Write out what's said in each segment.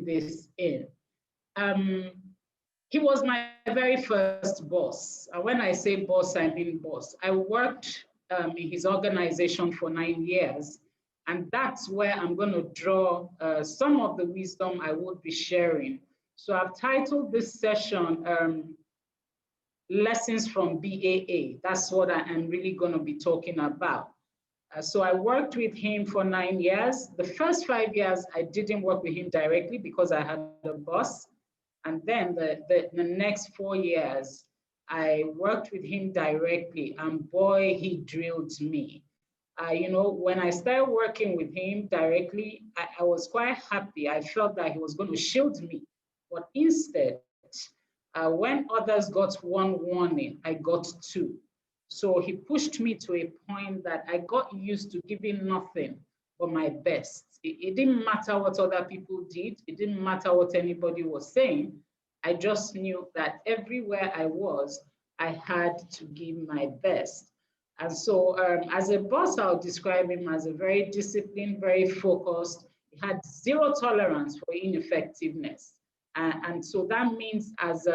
this in. He was my very first boss. When I say boss, I mean boss. I worked in his organization for 9 years, and that's where I'm going to draw some of the wisdom I would be sharing. So I've titled this session, Lessons from BAA. That's what I am really going to be talking about. So I worked with him for 9 years. The first 5 years, I didn't work with him directly because I had a boss. And then the next 4 years, I worked with him directly, and boy, he drilled me. You know, when I started working with him directly, I was quite happy. I felt that he was going to shield me. But instead, when others got one warning, I got two. So he pushed me to a point that I got used to giving nothing but my best. It didn't matter what other people did. It didn't matter what anybody was saying. I just knew that everywhere I was, I had to give my best. And so as a boss, I'll describe him as a very disciplined, very focused. He had zero tolerance for ineffectiveness. And so that means as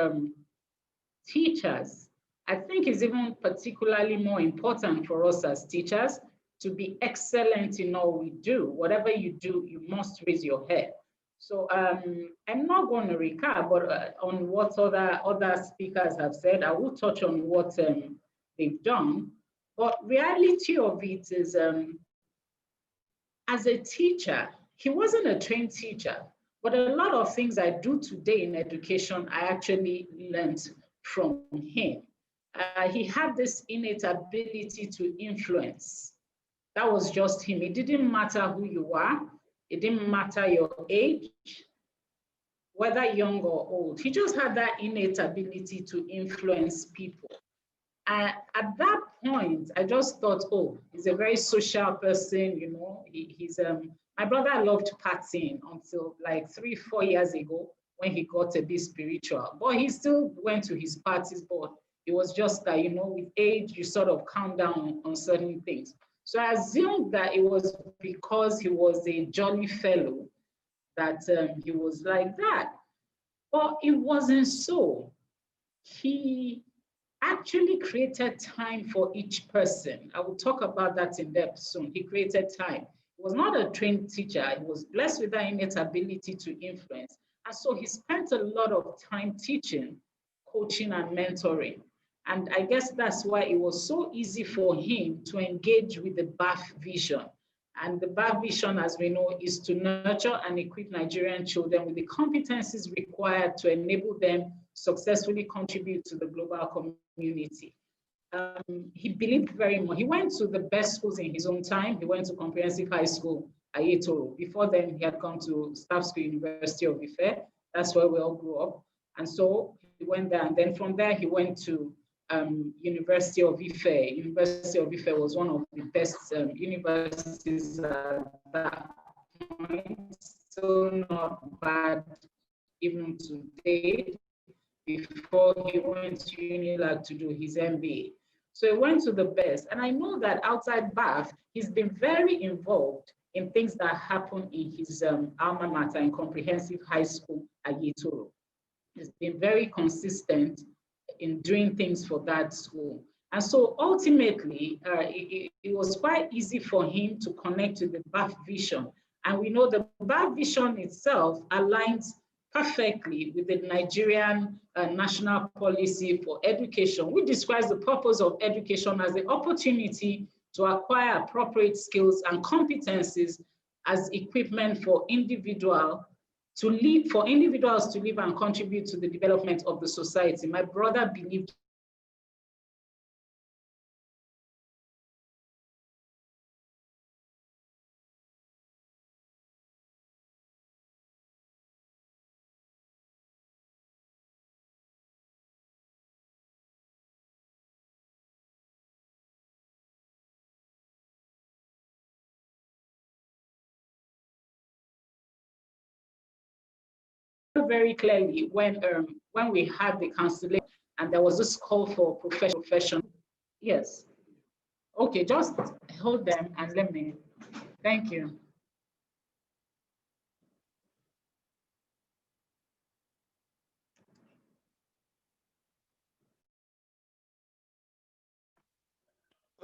teachers, I think it's even particularly more important for us as teachers to be excellent in all we do. Whatever you do, you must raise your head. So I'm not going to recap, but on what other speakers have said, I will touch on what they've done. But reality of it is, as a teacher, he wasn't a trained teacher, but a lot of things I do today in education, I actually learned from him. He had this innate ability to influence. That was just him. It didn't matter who you are. It didn't matter your age, whether young or old. He just had that innate ability to influence people. At that point, I just thought, oh, he's a very social person, you know. My brother loved partying until like 3-4 years ago when he got a bit spiritual. But he still went to his parties, but it was just that, you know, with age, you sort of calm down on certain things. So I assumed that it was because he was a jolly fellow that he was like that. But it wasn't so. He actually created time for each person. I will talk about that in depth soon. He created time. He was not a trained teacher. He was blessed with that innate ability to influence. And so he spent a lot of time teaching, coaching, and mentoring. And I guess that's why it was so easy for him to engage with the BAF vision. And the BAF vision, as we know, is to nurture and equip Nigerian children with the competencies required to enable them successfully contribute to the global community. He believed very much. He went to the best schools in his own time. He went to Comprehensive High School at Yetoro. Before then, he had gone to Staff School, University of Ife. That's where we all grew up. And so he went there. And then from there, he went to University of Ife. University of Ife was one of the best universities at that point. So not bad even today. Before he went to Unilag to do his MBA. So he went to the best. And I know that outside Bath, he's been very involved in things that happen in his alma mater in Comprehensive High School at Yetoro. He's been very consistent in doing things for that school. And so ultimately, it was quite easy for him to connect to the BAF vision. And we know the BAF vision itself aligns perfectly with the Nigerian national policy for education, which describes the purpose of education as the opportunity to acquire appropriate skills and competencies as equipment for individuals to live and contribute to the development of the society. My brother believed very clearly when we had the cancellation and there was this call for profession. Yes. Okay, just hold them and let me. Thank you.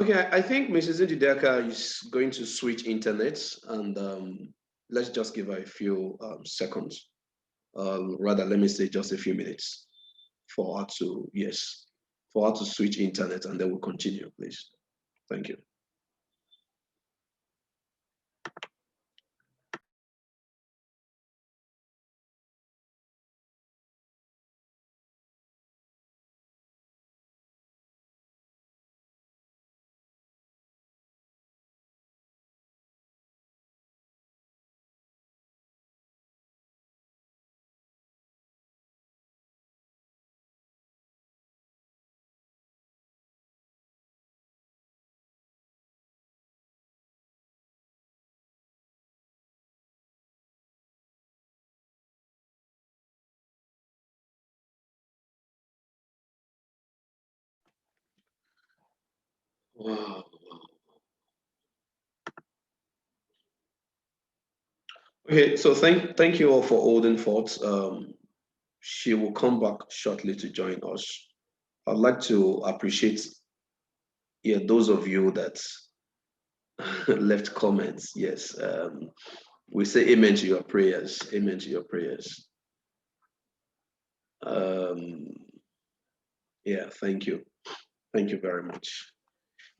Okay, I think Mrs. Njideka is going to switch internets, and let's just give her a few seconds. Rather, let me say just a few minutes for her to, yes, for her to switch internet, and then we'll continue, please. Thank you. Wow. Okay, so thank you all for holding forth. She will come back shortly to join us. I'd like to appreciate, yeah, those of you that left comments. Yes, we say amen to your prayers. Amen to your prayers. Yeah, thank you. Thank you very much.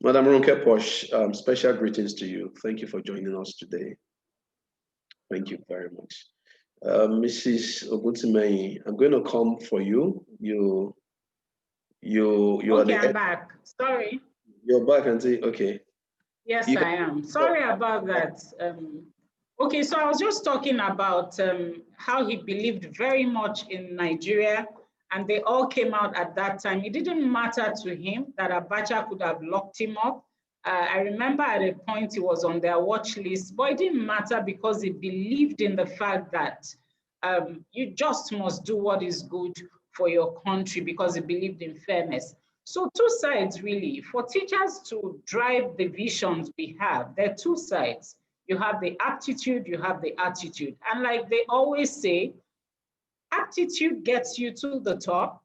Madam Ronke Posh, special greetings to you. Thank you for joining us today. Thank you very much. Mrs. Oguntimei, I'm going to come for you. You okay, are the I'm back. Sorry. You're back, Auntie. Okay. Yes, I am. Sorry about that. Okay, so I was just talking about how he believed very much in Nigeria, and they all came out at that time. It didn't matter to him that Abacha could have locked him up. I remember at a point he was on their watch list, but it didn't matter because he believed in the fact that you just must do what is good for your country because he believed in fairness. So two sides really. For teachers to drive the visions we have, there are two sides. You have the aptitude, you have the attitude. And like they always say, aptitude gets you to the top,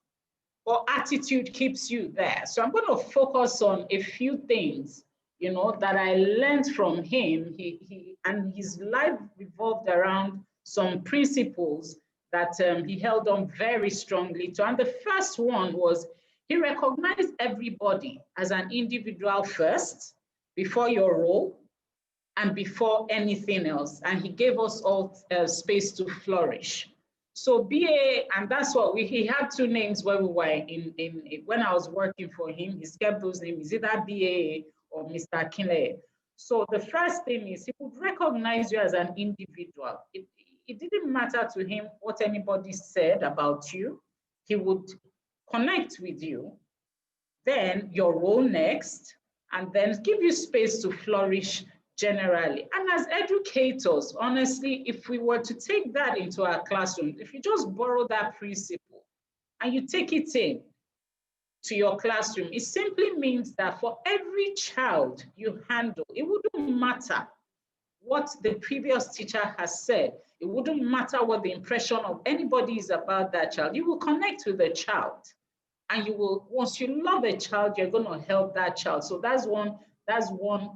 or attitude keeps you there. So I'm going to focus on a few things, you know, that I learned from him. And his life revolved around some principles that he held on very strongly to. And the first one was he recognized everybody as an individual first, before your role and before anything else. And he gave us all space to flourish. So BA, and that's what he had two names when we were when I was working for him. He kept those names, either BA or Mr. Kinley. So the first thing is he would recognize you as an individual. It didn't matter to him what anybody said about you. He would connect with you, then your role next, and then give you space to flourish generally. And as educators, honestly, if we were to take that into our classroom, if you just borrow that principle and you take it in to your classroom, it simply means that for every child you handle, it wouldn't matter what the previous teacher has said. It wouldn't matter what the impression of anybody is about that child. You will connect with the child. And you will, once you love a child, you're going to help that child. So that's one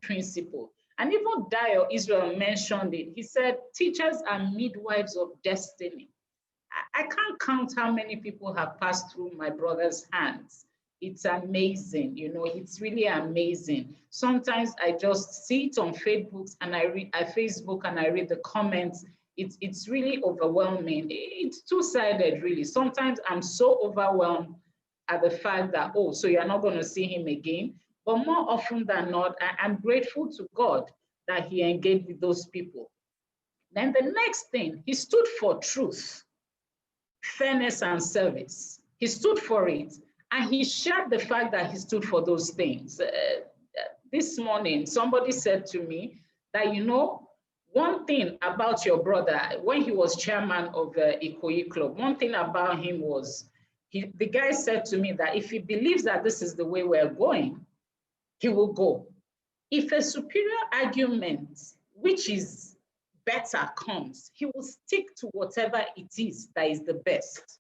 principle. And even Dio Israel mentioned it. He said, teachers are midwives of destiny. I can't count how many people have passed through my brother's hands. It's amazing, you know, it's really amazing. Sometimes I just see it on Facebook and I read the comments. It's really overwhelming. It's two-sided, really. Sometimes I'm so overwhelmed at the fact that, oh, so you're not going to see him again. But more often than not, I'm grateful to God that he engaged with those people. Then the next thing, he stood for truth, fairness, and service. He stood for it. And he shared the fact that he stood for those things. This morning, somebody said to me that, you know, one thing about your brother, when he was chairman of the Ikoyi Club, one thing about him was, the guy said to me that if he believes that this is the way we're going, he will go. If a superior argument, which is better, comes, he will stick to whatever it is that is the best.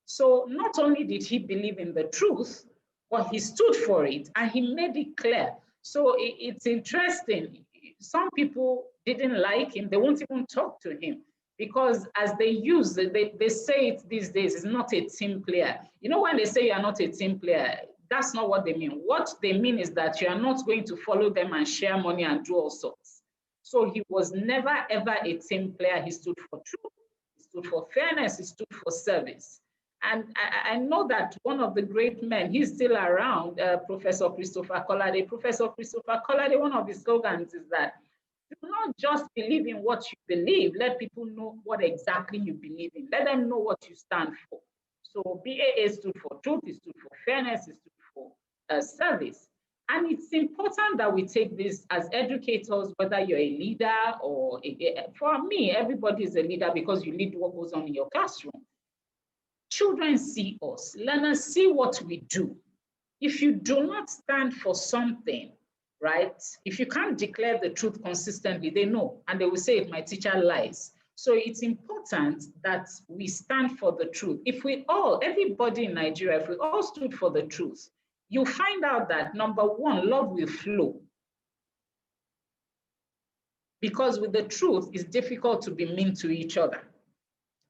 So not only did he believe in the truth, but he stood for it and he made it clear So it's interesting. Some people didn't like him. They won't even talk to him because as they use it, they say it these days, it's not a team player. You know, when they say you're not a team player, that's not what they mean. What they mean is that you are not going to follow them and share money and do all sorts. So he was never, ever a team player. He stood for truth, he stood for fairness, he stood for service. And I know that one of the great men, he's still around, Professor Christopher Collade. Professor Christopher Collade, one of his slogans is that do not just believe in what you believe, let people know what exactly you believe in. Let them know what you stand for. So BAA stood for truth, it stood for fairness, it stood for service. And it's important that we take this as educators, whether you're a leader or, for me, everybody is a leader because you lead what goes on in your classroom. Children see us, learners see what we do. If you do not stand for something, right? If you can't declare the truth consistently, they know, and they will say, if my teacher lies. So it's important that we stand for the truth. If we all, everybody in Nigeria, if we all stood for the truth, you find out that number one, love will flow. Because with the truth, it's difficult to be mean to each other.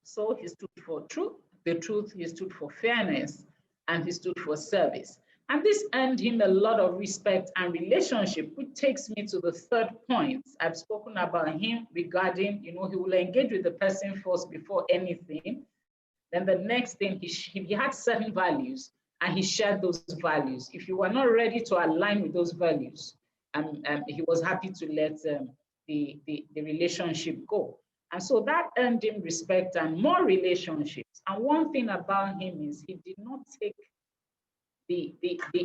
So he stood for truth, the truth, he stood for fairness, and he stood for service. And this earned him a lot of respect and relationship, which takes me to the third point. I've spoken about him regarding, you know, he will engage with the person first before anything. Then the next thing, he had certain values and he shared those values. If you were not ready to align with those values, he was happy to let the relationship go. And so that earned him respect and more relationships. And one thing about him is he did not take the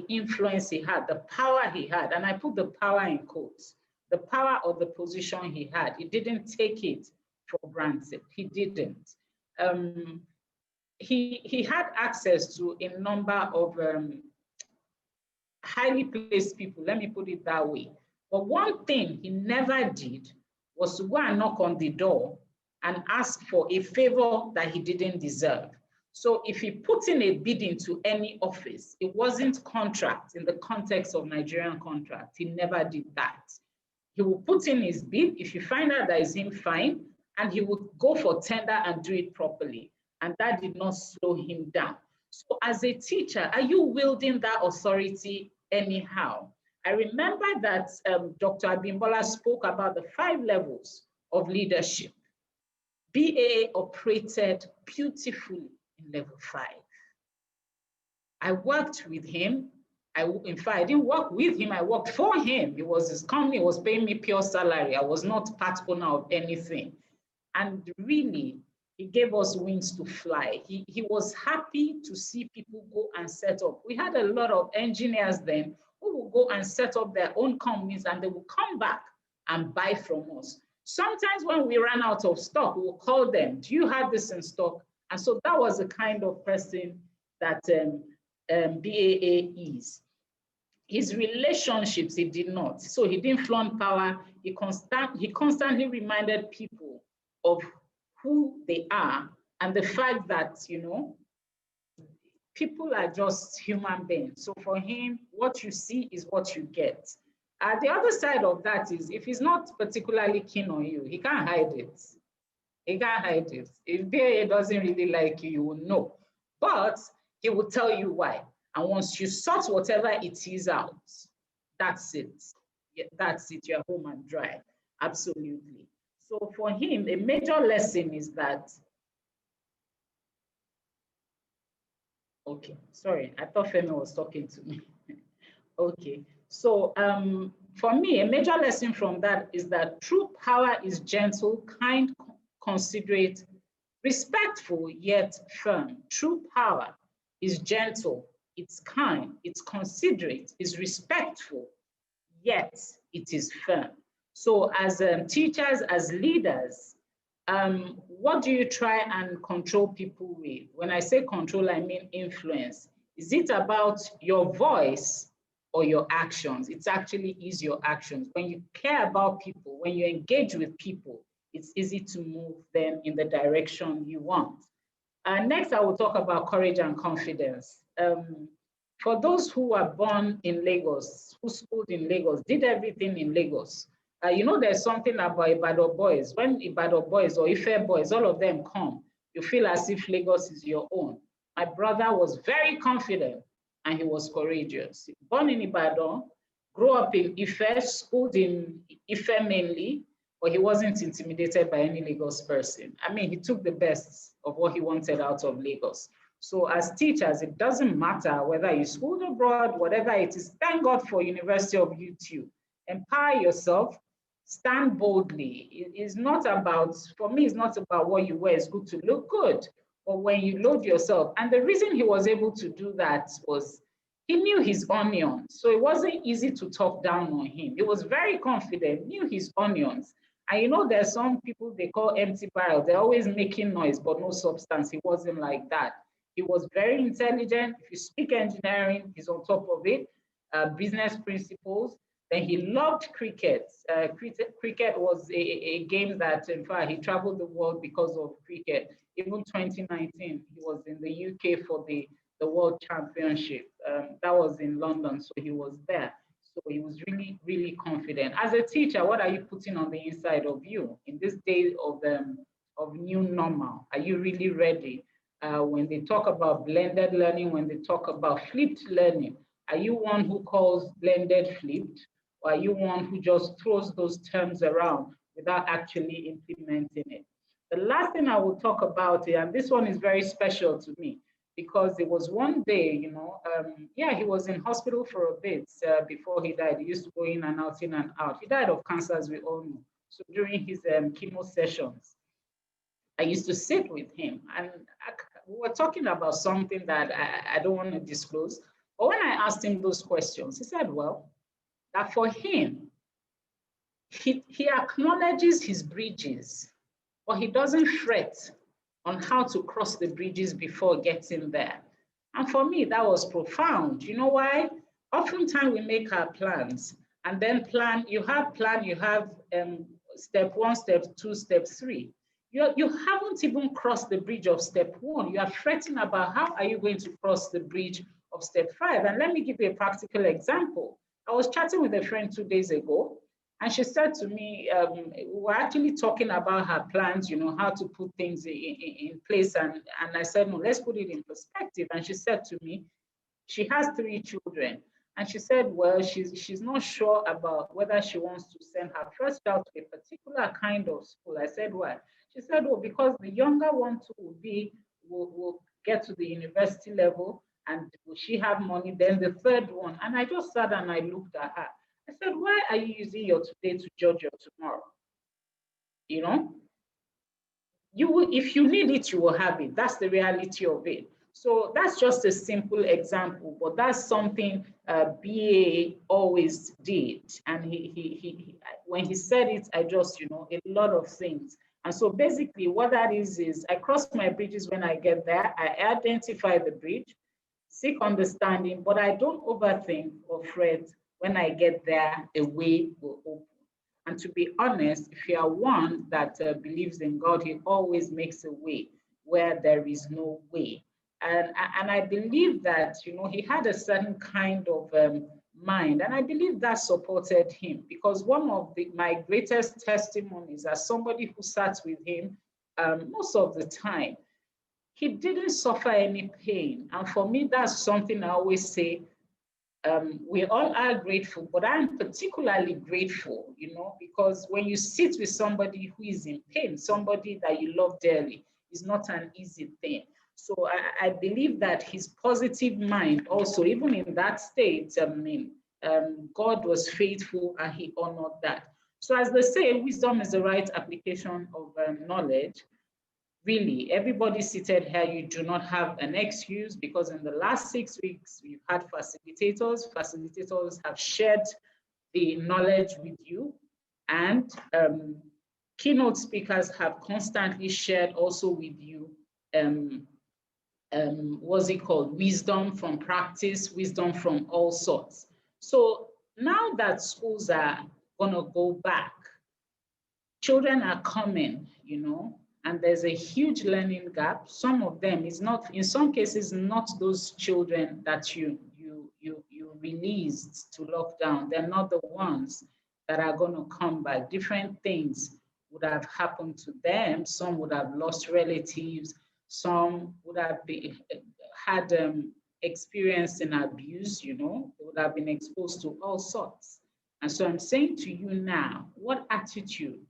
influence he had, the power he had, and I put the power in quotes, the power of the position he had. He didn't take it for granted. He didn't. He had access to a number of highly placed people, let me put it that way. But one thing he never did was to go and knock on the door and ask for a favor that he didn't deserve. So if he put in a bid into any office, it wasn't contract in the context of Nigerian contract. He never did that. He will put in his bid. If you find out that is him, fine, and he would go for tender and do it properly. And that did not slow him down. So as a teacher, are you wielding that authority anyhow? I remember that Dr. Abimbola spoke about the 5 levels of leadership. BAA operated beautifully in level 5. I worked with him. In fact, I didn't work with him, I worked for him. It was his company, was paying me pure salary. I was not part owner of anything. And really, he gave us wings to fly. He was happy to see people go and set up. We had a lot of engineers then who would go and set up their own companies and they would come back and buy from us. Sometimes when we ran out of stock, we would call them, do you have this in stock? And so that was the kind of person that BAA is. His relationships, he did not. So he didn't flaunt power. He constantly reminded people of who they are and the fact that, you know, people are just human beings. So for him, what you see is what you get. The other side of that is if he's not particularly keen on you, he can't hide it. He can't hide it. If BAA doesn't really like you, you will know. But he will tell you why. And once you sort whatever it is out, that's it. That's it, you're home and dry. Absolutely. So for him, a major lesson is that, okay, sorry, I thought Femi was talking to me. Okay, so for me, a major lesson from that is that true power is gentle, kind, considerate, respectful, yet firm. True power is gentle, it's kind, it's considerate, it's respectful, yet it is firm. So as teachers, as leaders, what do you try and control people with? When I say control, I mean influence. Is it about your voice or your actions? It actually is your actions. When you care about people, when you engage with people, it's easy to move them in the direction you want. Next, I will talk about courage and confidence. For those who were born in Lagos, who schooled in Lagos, did everything in Lagos, you know, there's something about Ibadan boys. When Ibadan boys or Ife boys, all of them come, you feel as if Lagos is your own. My brother was very confident and he was courageous. Born in Ibadan, grew up in Ife, schooled in Ife mainly, but he wasn't intimidated by any Lagos person. I mean, he took the best of what he wanted out of Lagos. So as teachers, it doesn't matter whether you schooled abroad, whatever it is, thank God for University of UTU. Empower yourself, stand boldly. It is not about, for me, it's not about what you wear. It's good to look good, but when you load yourself, and the reason he was able to do that was he knew his onions. So it wasn't easy to talk down on him. He was very confident, knew his onions. And you know, there's some people they call empty barrel. They're always making noise, but no substance. He wasn't like that. He was very intelligent. If you speak engineering, he's on top of it. Business principles. Then he loved cricket. Cricket was a game that, in fact, he traveled the world because of cricket. Even 2019, he was in the UK for the World Championship. That was in London, so he was there. So he was really, really confident. As a teacher, what are you putting on the inside of you in this day of new normal? Are you really ready? When they talk about blended learning, when they talk about flipped learning, are you one who calls blended flipped, or are you one who just throws those terms around without actually implementing it? The last thing I will talk about, and this one is very special to me, because it was one day, you know, yeah, he was in hospital for a bit before he died. He used to go in and out, in and out. He died of cancer, as we all know. So during his chemo sessions, I used to sit with him, and we were talking about something that I don't want to disclose. But when I asked him those questions, he said, well, that for him, he acknowledges his bridges, but he doesn't fret on how to cross the bridges before getting there. And for me, that was profound. You know why? Oftentimes we make our plans, and then you have step 1, step 2, step 3. You haven't even crossed the bridge of step 1. You are fretting about how are you going to cross the bridge of step 5. And let me give you a practical example. I was chatting with a friend 2 days ago, and she said to me, we were actually talking about her plans, you know, how to put things in place. And I said, no, let's put it in perspective. And she said to me, she has 3 children. And she said, well, she's not sure about whether she wants to send her first child to a particular kind of school. I said, why? She said, well, because the younger one too will get to the university level, and will she have money? Then the third one. And I just sat and I looked at her. I said, why are you using your today to judge your tomorrow? You know, you will, if you need it, you will have it. That's the reality of it. So that's just a simple example, but that's something BA always did. And he when he said it, I just, you know, a lot of things. And so basically what that is I cross my bridges when I get there. I identify the bridge, seek understanding, but I don't overthink or fret. When I get there, a way will open. And to be honest, if you are one that believes in God, he always makes a way where there is no way. And I believe that, you know, he had a certain kind of mind. And I believe that supported him, because one of my greatest testimonies as somebody who sat with him most of the time, he didn't suffer any pain. And for me, that's something I always say. We all are grateful, but I'm particularly grateful, you know, because when you sit with somebody who is in pain, somebody that you love dearly, is not an easy thing. So I believe that his positive mind also, even in that state, God was faithful and he honored that. So as they say, wisdom is the right application of knowledge. Really, everybody seated here, you do not have an excuse, because in the last 6 weeks, we've had facilitators. Facilitators have shared the knowledge with you, and keynote speakers have constantly shared also with you, what's it called? Wisdom from practice, wisdom from all sorts. So now that schools are gonna go back, children are coming, you know, and there's a huge learning gap. Some of them is not, in some cases, not those children that you released to lockdown, they're not the ones that are going to come back. Different things would have happened to them. Some would have lost relatives. Some would have had experience in abuse, you know, they would have been exposed to all sorts. And so I'm saying to you now, what attitude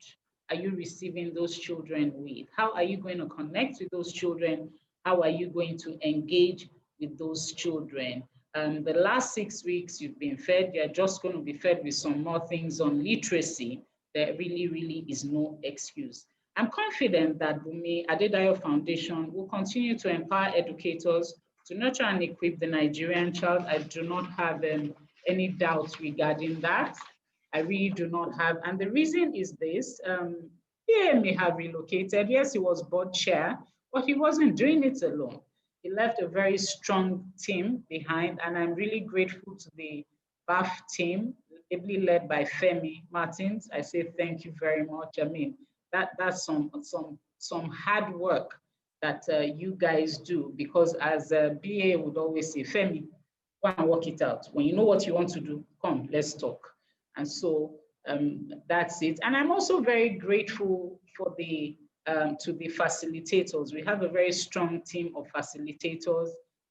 are you receiving those children with? How are you going to connect with those children? How are you going to engage with those children? The last 6 weeks you've been fed, you're just going to be fed with some more things on literacy. There really is no excuse. I'm confident that Bumi Adedayo Foundation will continue to empower educators to nurture and equip the Nigerian child. I do not have any doubts regarding that. I really do not have. And the reason is this, he may have relocated. Yes, he was board chair, but he wasn't doing it alone. He left a very strong team behind, and I'm really grateful to the BAF team, ably led by Femi Martins. I say thank you very much. I mean, that's some hard work that you guys do, because as BA would always say, Femi, go and work it out. When you know what you want to do, come, let's talk. And so that's it. And I'm also very grateful for to the facilitators. We have a very strong team of facilitators.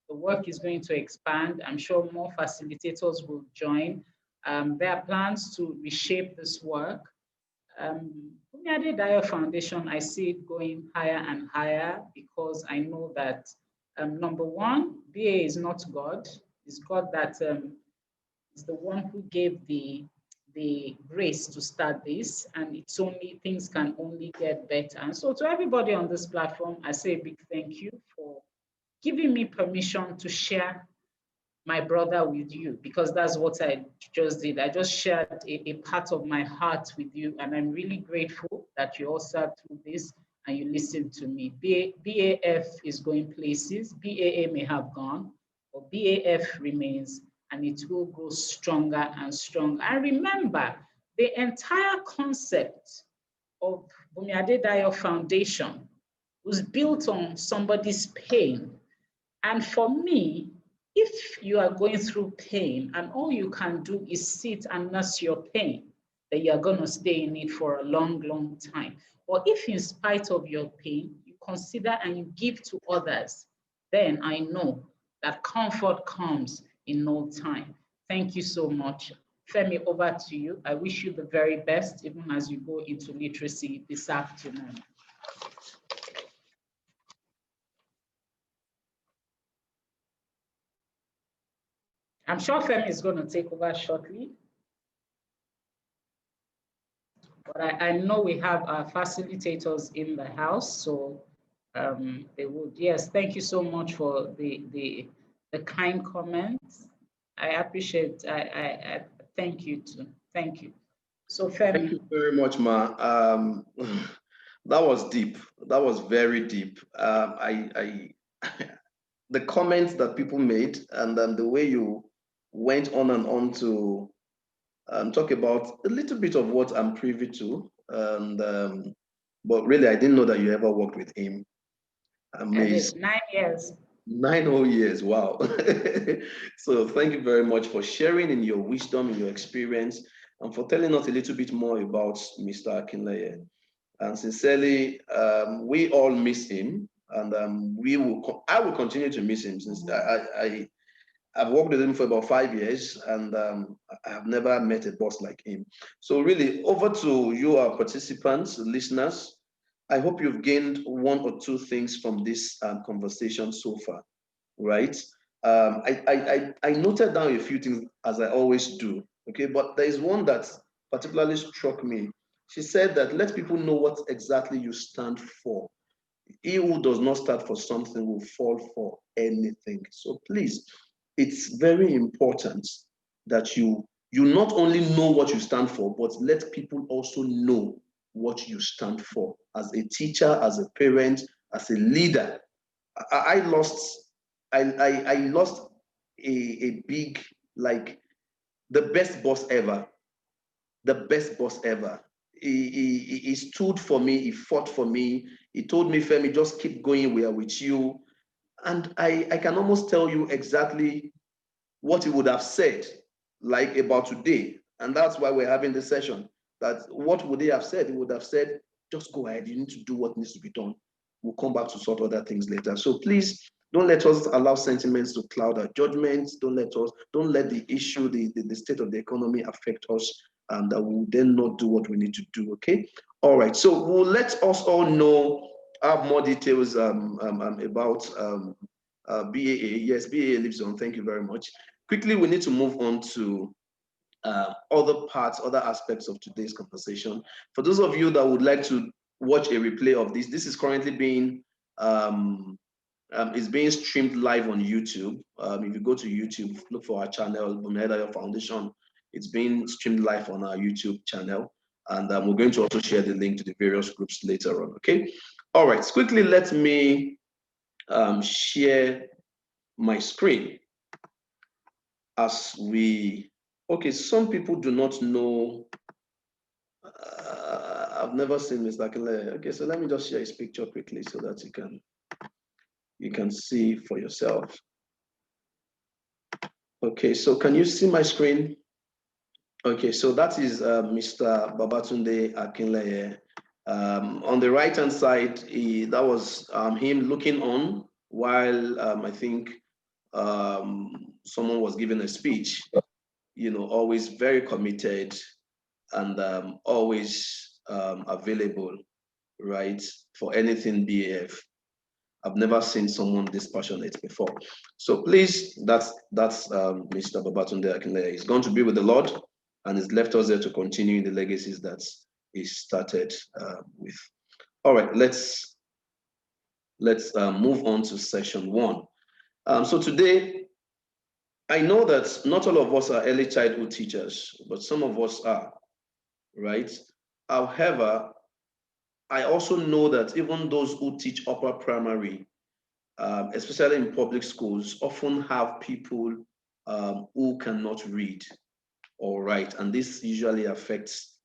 The work is going to expand. I'm sure more facilitators will join. There are plans to reshape this work. Adedayo Foundation, I see it going higher and higher, because I know that number one, BA is not God. It's God that is the one who gave the grace to start this, and it's only, things can only get better. And so to everybody on this platform, I say a big thank you for giving me permission to share my brother with you, because that's what I just did. I just shared a part of my heart with you, and I'm really grateful that you all sat through this and you listened to me. BAF is going places. BAA may have gone, but BAF remains, and it will grow stronger and stronger. And remember, the entire concept of Bumi Adedayo Foundation was built on somebody's pain. And for me, if you are going through pain and all you can do is sit and nurse your pain, then you're going to stay in it for a long time. Or if in spite of your pain, you consider and you give to others, then I know that comfort comes in no time. Thank you so much. Femi, over to you. I wish you the very best, even as you go into literacy this afternoon. I'm sure Femi is going to take over shortly. But I know we have our facilitators in the house, so they would. Yes, thank you so much for the kind comments. I appreciate. I thank you too. Thank you. So Femi. Thank you very much, Ma. That was deep. That was very deep. The comments that people made, and the way you went on and on to talk about a little bit of what I'm privy to, and but really I didn't know that you ever worked with him. Amazing. 9 years. 9 whole years, wow. So thank you very much for sharing in your wisdom, in your experience, and for telling us a little bit more about Mr. Akinleye. And sincerely, we all miss him, and I will continue to miss him, since I've worked with him for about 5 years, and I have never met a boss like him. So really, over to you, our participants, listeners. I hope you've gained 1 or 2 things from this conversation so far, right? I noted down a few things, as I always do, okay? But there is one that particularly struck me. She said that let people know what exactly you stand for. He who does not start for something will fall for anything. So please, it's very important that you not only know what you stand for, but let people also know what you stand for. As a teacher, as a parent, as a leader, I lost a big, like, the best boss ever. The best boss ever. He stood for me, he fought for me. He told me, Femi, just keep going, we are with you. And I can almost tell you exactly what he would have said, like about today. And that's why we're having this session. That what would he have said? He would have said, just go ahead, you need to do what needs to be done. We'll come back to sort other things later. So please don't let us allow sentiments to cloud our judgments. Don't let the issue, the state of the economy affect us, that we will then not do what we need to do. Okay. All right. So we'll let us all know, have more details about BAA. Yes, BAA lives on. Thank you very much. Quickly, we need to move on to other parts, other aspects of today's conversation. For those of you that would like to watch a replay of this, this is currently being it's being streamed live on YouTube. If you go to YouTube, look for our channel, Bumedayo Foundation. It's being streamed live on our YouTube channel, and we're going to also share the link to the various groups later on. Okay. All right. So quickly, let me share my screen as we. Okay, some people do not know. I've never seen Mr. Akinle. Okay, so let me just share his picture quickly so that you can see for yourself. Okay, so can you see my screen? Okay, so that is Mr. Babatunde Akinle. On the right-hand side, that was him looking on while I think someone was giving a speech. You know, always very committed and always available, right, for anything BAF. I've never seen someone this passionate before. So please, that's Mr. Babatunde Akinle. He's going to be with the Lord, and he's left us there to continue the legacies that he started with. All right, let's move on to session one. So today, I know that not all of us are early childhood teachers, but some of us are, right? However, I also know that even those who teach upper primary, especially in public schools, often have people who cannot read or write, and this usually affects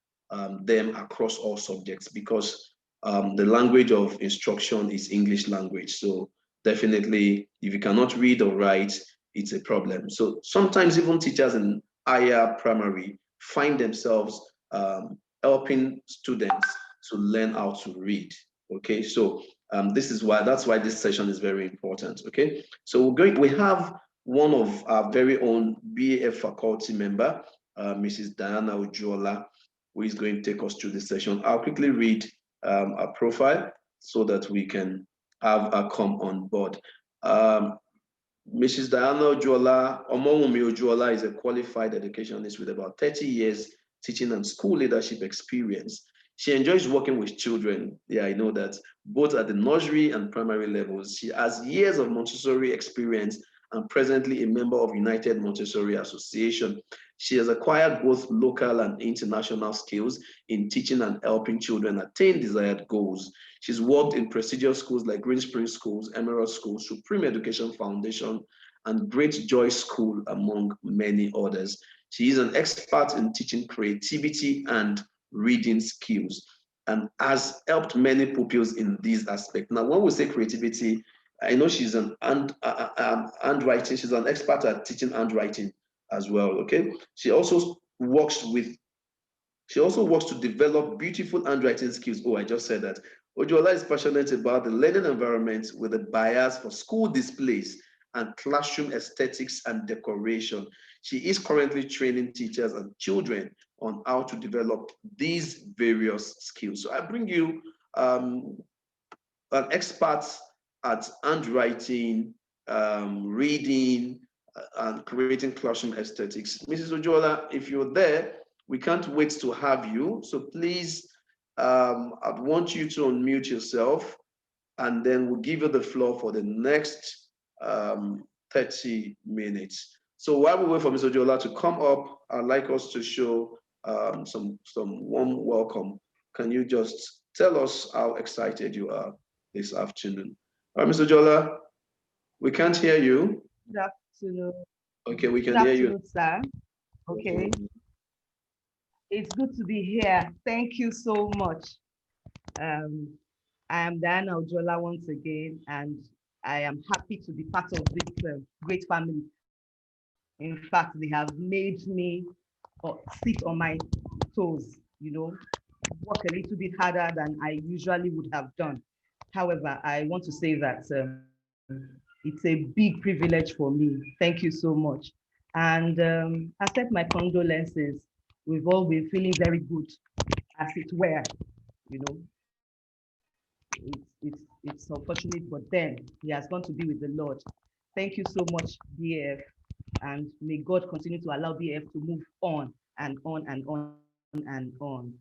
them across all subjects because the language of instruction is English language. So definitely, if you cannot read or write, it's a problem. So sometimes even teachers in higher primary find themselves helping students to learn how to read. Okay, so that's why this session is very important. Okay, so we have one of our very own BAF faculty member, Mrs. Diana Ojuola, who is going to take us through this session. I'll quickly read her profile so that we can have her come on board. Mrs. Diana Ojuola, Omowumi Ojuola, is a qualified educationist with about 30 years teaching and school leadership experience. She enjoys working with children. Yeah, I know that, both at the nursery and primary levels. She has years of Montessori experience and presently a member of United Montessori Association. She has acquired both local and international skills in teaching and helping children attain desired goals. She's worked in prestigious schools like Green Spring Schools, Emerald Schools, Supreme Education Foundation, and Great Joy School, among many others. She is an expert in teaching creativity and reading skills and has helped many pupils in these aspects. Now, when we say creativity, I know she's an handwriting. She's an expert at teaching handwriting as well. Okay, she also works to develop beautiful handwriting skills. Oh, I just said that. Ojuola is passionate about the learning environment with a bias for school displays and classroom aesthetics and decoration. She is currently training teachers and children on how to develop these various skills. So I bring you an expert at handwriting, reading, and creating classroom aesthetics. Mrs. Ojuola, if you're there, we can't wait to have you. So please, I want you to unmute yourself, and then we'll give you the floor for the next 30 minutes. So while we wait for Mr. Ojuola to come up, I'd like us to show some warm welcome. Can you just tell us how excited you are this afternoon? All right, Mr. Ojuola, we can't hear you. Good afternoon. Okay, we can hear you. Sir. Okay. It's good to be here. Thank you so much. I am Diana Ojuola once again, and I am happy to be part of this great family. In fact, they have made me sit on my toes, work a little bit harder than I usually would have done. However, I want to say that it's a big privilege for me. Thank you so much. And accept my condolences. We've all been feeling very good, as it were, you know. It's unfortunate, but then he has gone to be with the Lord. Thank you so much, BF, and may God continue to allow BF to move on and on and on and on.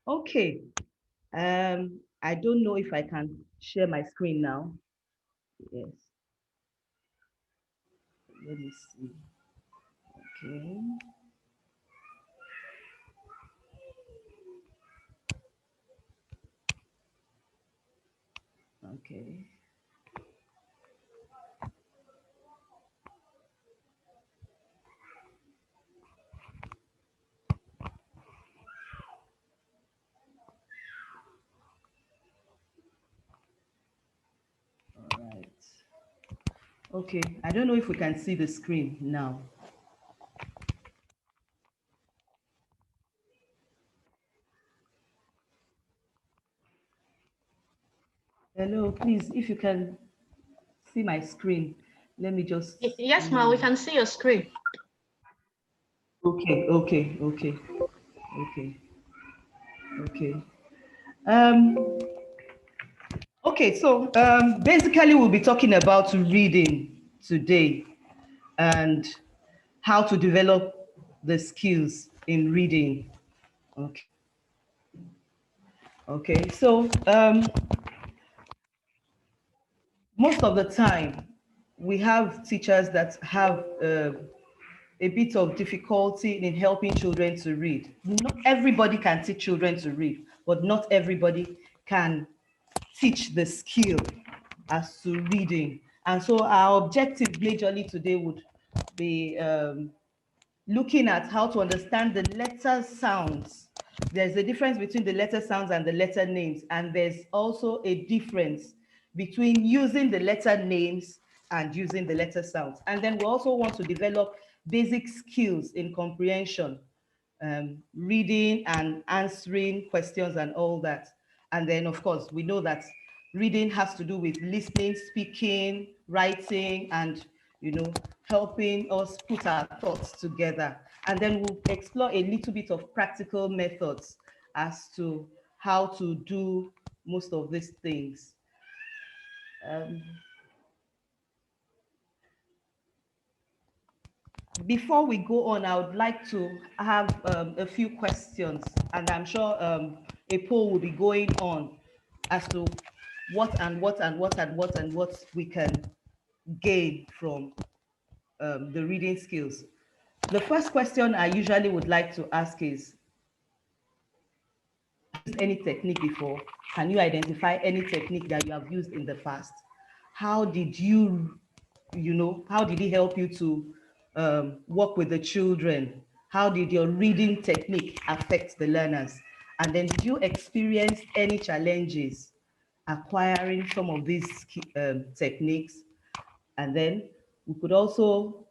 Okay, I don't know if I can share my screen now. Yes, let me see. Okay. Okay. All right. Okay, I don't know if we can see the screen now. Hello, please, if you can see my screen, let me just. Yes, ma, we can see your screen. Okay. Okay, so basically we'll be talking about reading today and how to develop the skills in reading. Okay, so most of the time we have teachers that have a bit of difficulty in helping children to read. Not everybody can teach children to read, but not everybody can teach the skill as to reading. And so our objective majorly today would be looking at how to understand the letter sounds. There's a difference between the letter sounds and the letter names, and there's also a difference between using the letter names and using the letter sounds. And then we also want to develop basic skills in comprehension, reading and answering questions and all that. And then, of course, we know that reading has to do with listening, speaking, writing, and helping us put our thoughts together. And then we'll explore a little bit of practical methods as to how to do most of these things. Before we go on, I would like to have a few questions, and I'm sure a poll will be going on as to what we can gain from the reading skills. The first question I usually would like to ask is, used any technique before? Can you identify any technique that you have used in the past? How did how did it help you to work with the children? How did your reading technique affect the learners? And then did you experience any challenges acquiring some of these techniques? And then we could also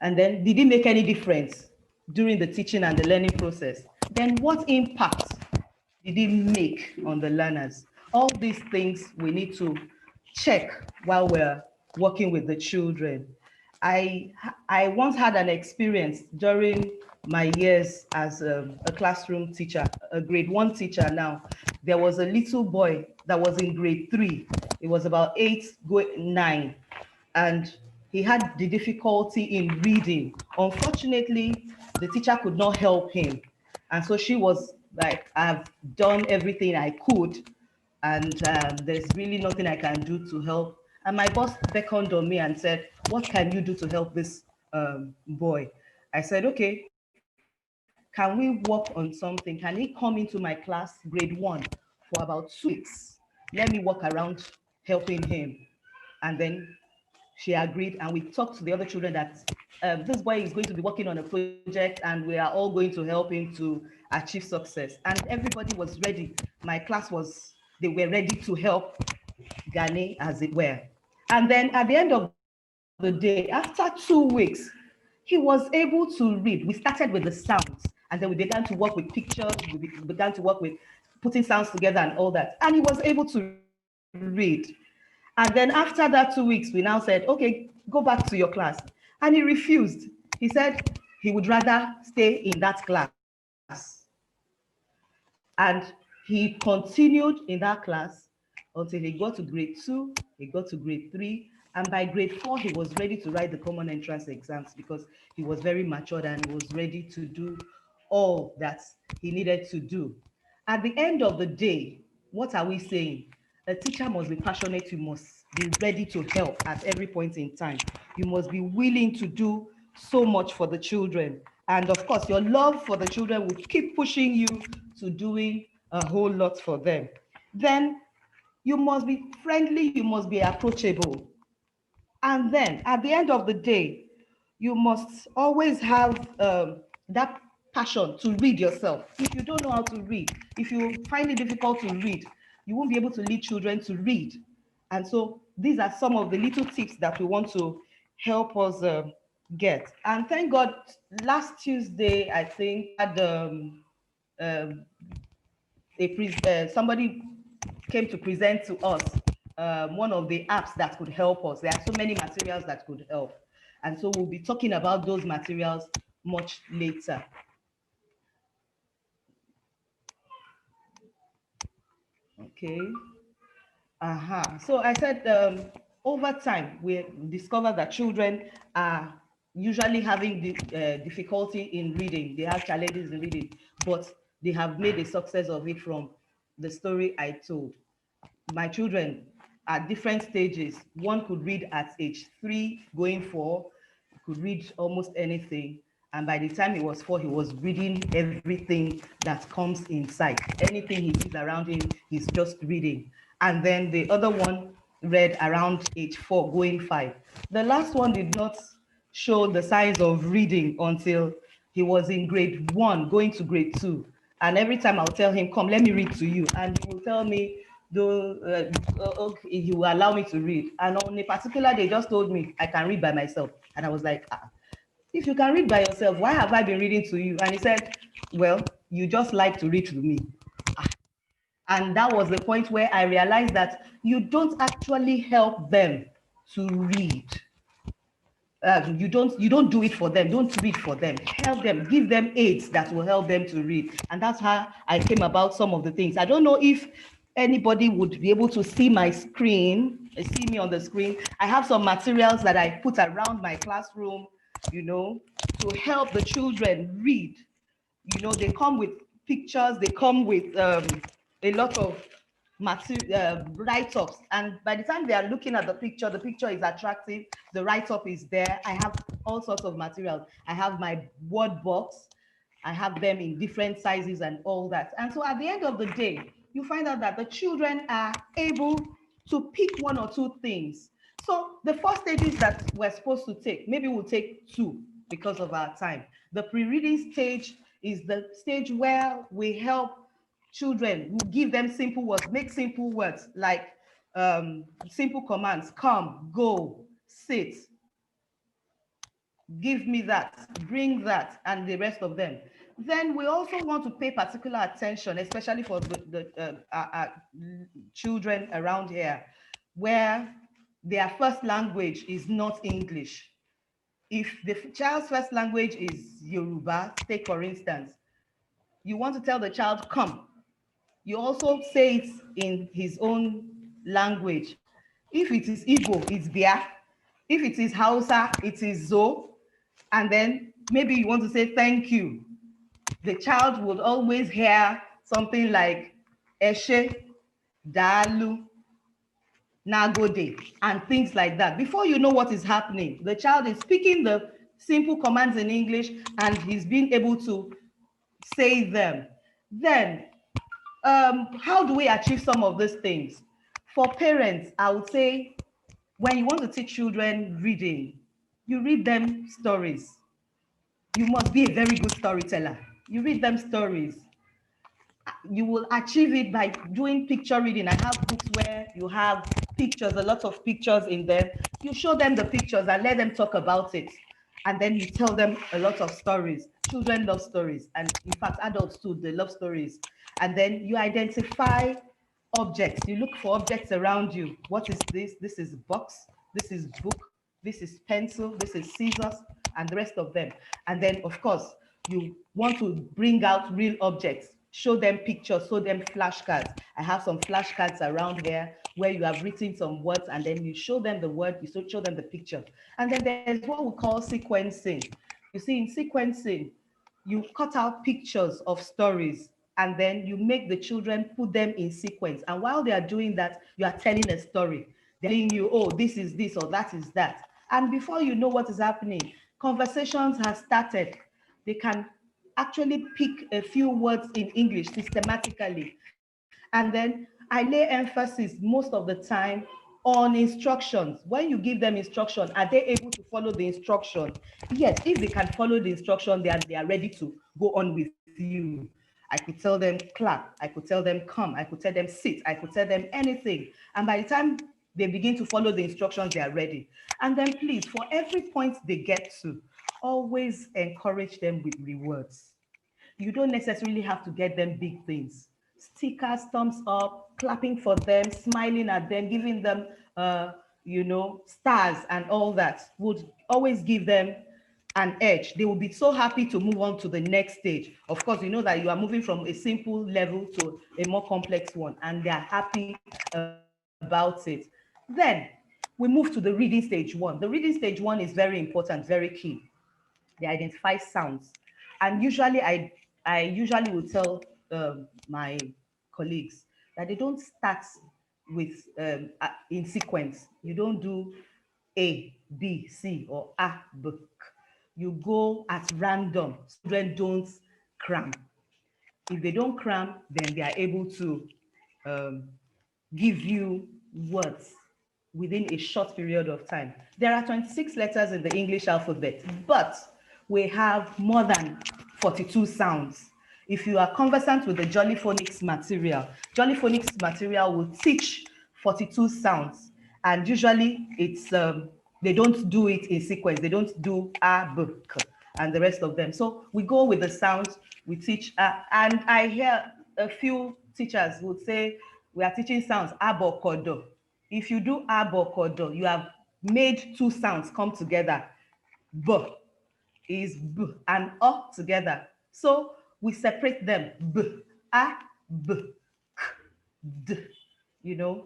and then did it make any difference during the teaching and the learning process? Then what impact did it make on the learners? All these things we need to check while we're working with the children. I once had an experience during my years as a classroom teacher, a grade 1 teacher now. There was a little boy that was in grade 3. It was about 8, going 9. And he had the difficulty in reading. Unfortunately, the teacher could not help him. And so she was like, I've done everything I could, and there's really nothing I can do to help. And my boss beckoned on me and said, what can you do to help this boy? I said, okay, can we work on something? Can he come into my class, grade 1, for about 2 weeks? Let me walk around helping him. And then she agreed, and we talked to the other children that this boy is going to be working on a project and we are all going to help him to achieve success. And everybody was ready. My class they were ready to help Gani, as it were. And then at the end of the day, after 2 weeks, he was able to read. We started with the sounds, and then we began to work with pictures. We began to work with putting sounds together and all that. And he was able to read. And then after that 2 weeks, we now said, okay, go back to your class. And he refused. He said he would rather stay in that class. And he continued in that class until he got to grade 2, he got to grade 3, and by grade 4, he was ready to write the common entrance exams because he was very matured and he was ready to do all that he needed to do. At the end of the day, what are we saying? A teacher must be passionate, you must be ready to help at every point in time. You must be willing to do so much for the children. And of course, your love for the children will keep pushing you to doing a whole lot for them. Then you must be friendly, you must be approachable. And then at the end of the day, you must always have that passion to read yourself. If you don't know how to read, if you find it difficult to read, you won't be able to lead children to read. And so these are some of the little tips that we want to help us get. And thank God, last Tuesday, I think, had somebody came to present to us one of the apps that could help us. There are so many materials that could help. And so we'll be talking about those materials much later. Okay. So I said over time, we discovered that children are usually having difficulty in reading. They have challenges in reading, but they have made a success of it from the story I told. My children at different stages, one could read at age 3, going 4, could read almost anything. And by the time he was 4, he was reading everything that comes in sight. Anything he sees around him, he's just reading. And then the other one read around age 4, going 5. The last one did not show the signs of reading until he was in grade 1, going to grade 2. And every time I'll tell him, come, let me read to you. And he will tell me, okay, he will allow me to read. And on a particular day, just told me I can read by myself. And I was like, if you can read by yourself, why have I been reading to you? And he said, well, you just like to read to me. And that was the point where I realized that you don't actually help them to read. You don't do it for them. Don't read for them. Help them. Give them aids that will help them to read. And that's how I came about some of the things. I don't know if anybody would be able to see my screen, see me on the screen. I have some materials that I put around my classroom, to help the children read. They come with pictures. They come with a lot of write-ups, and by the time they are looking at the picture is attractive, the write-up is there. I have all sorts of materials. I have my word box. I have them in different sizes and all that. And so at the end of the day, you find out that the children are able to pick 1 or 2 things. So the 4 stages that we're supposed to take, maybe we'll take 2 because of our time. The pre-reading stage is the stage where we help children, who give them simple words, make simple words like simple commands: come, go, sit, give me that, bring that, and the rest of them. Then we also want to pay particular attention, especially for the children around here, where their first language is not English. If the child's first language is Yoruba, take for instance, you want to tell the child, come. You also say it in his own language. If it is Igbo, it's Bia. If it is Hausa, it is Zo. And then maybe you want to say thank you. The child would always hear something like Eshe, Dalu, Nagode, and things like that. Before you know what is happening, the child is speaking the simple commands in English and he's being able to say them. Then, how do we achieve some of these things? For parents, I would say, when you want to teach children reading, you read them stories. You must be a very good storyteller. You read them stories. You will achieve it by doing picture reading. I have books where you have pictures, a lot of pictures in there. You show them the pictures and let them talk about it. And then you tell them a lot of stories. Children love stories. And in fact, adults too, they love stories. And then you identify objects. You look for objects around you. What is this? This is box. This is book. This is pencil. This is scissors, and the rest of them. And then, of course, you want to bring out real objects. Show them pictures, show them flashcards. I have some flashcards around here where you have written some words, and then you show them the word, you show them the picture. And then there's what we call sequencing. You see, in sequencing, you cut out pictures of stories, and then you make the children put them in sequence. And while they are doing that, you are telling a story. They're telling you, oh, this is this or that is that. And before you know what is happening, conversations have started. They can actually pick a few words in English systematically. And then I lay emphasis most of the time on instructions. When you give them instruction, are they able to follow the instruction? Yes, if they can follow the instruction, they are ready to go on with you. I could tell them clap, I could tell them come, I could tell them sit, I could tell them anything. And by the time they begin to follow the instructions, they are ready. And then please, for every point they get to, always encourage them with rewards. You don't necessarily have to get them big things. Stickers, thumbs up, clapping for them, smiling at them, giving them, stars and all that would always give them an edge. They will be so happy to move on to the next stage. Of course, you know that you are moving from a simple level to a more complex one, and they are happy about it. Then we move to the reading stage one. The reading stage one is very important, very key. They identify sounds. And usually I usually will tell my colleagues that they don't start with in sequence. You don't do A, B, C, or A, B. You go at random. Children don't cram. If they don't cram, then they are able to give you words within a short period of time. There are 26 letters in the English alphabet, but we have more than 42 sounds. If you are conversant with the Jolly Phonics material will teach 42 sounds. And usually it's, they don't do it in sequence. They don't do A, B, K, and the rest of them. So we go with the sounds, we teach, and I hear a few teachers would say, we are teaching sounds, abokodo. If you do abokodo, you have made two sounds come together. B is B and O together. So we separate them, B, A, B, K, D,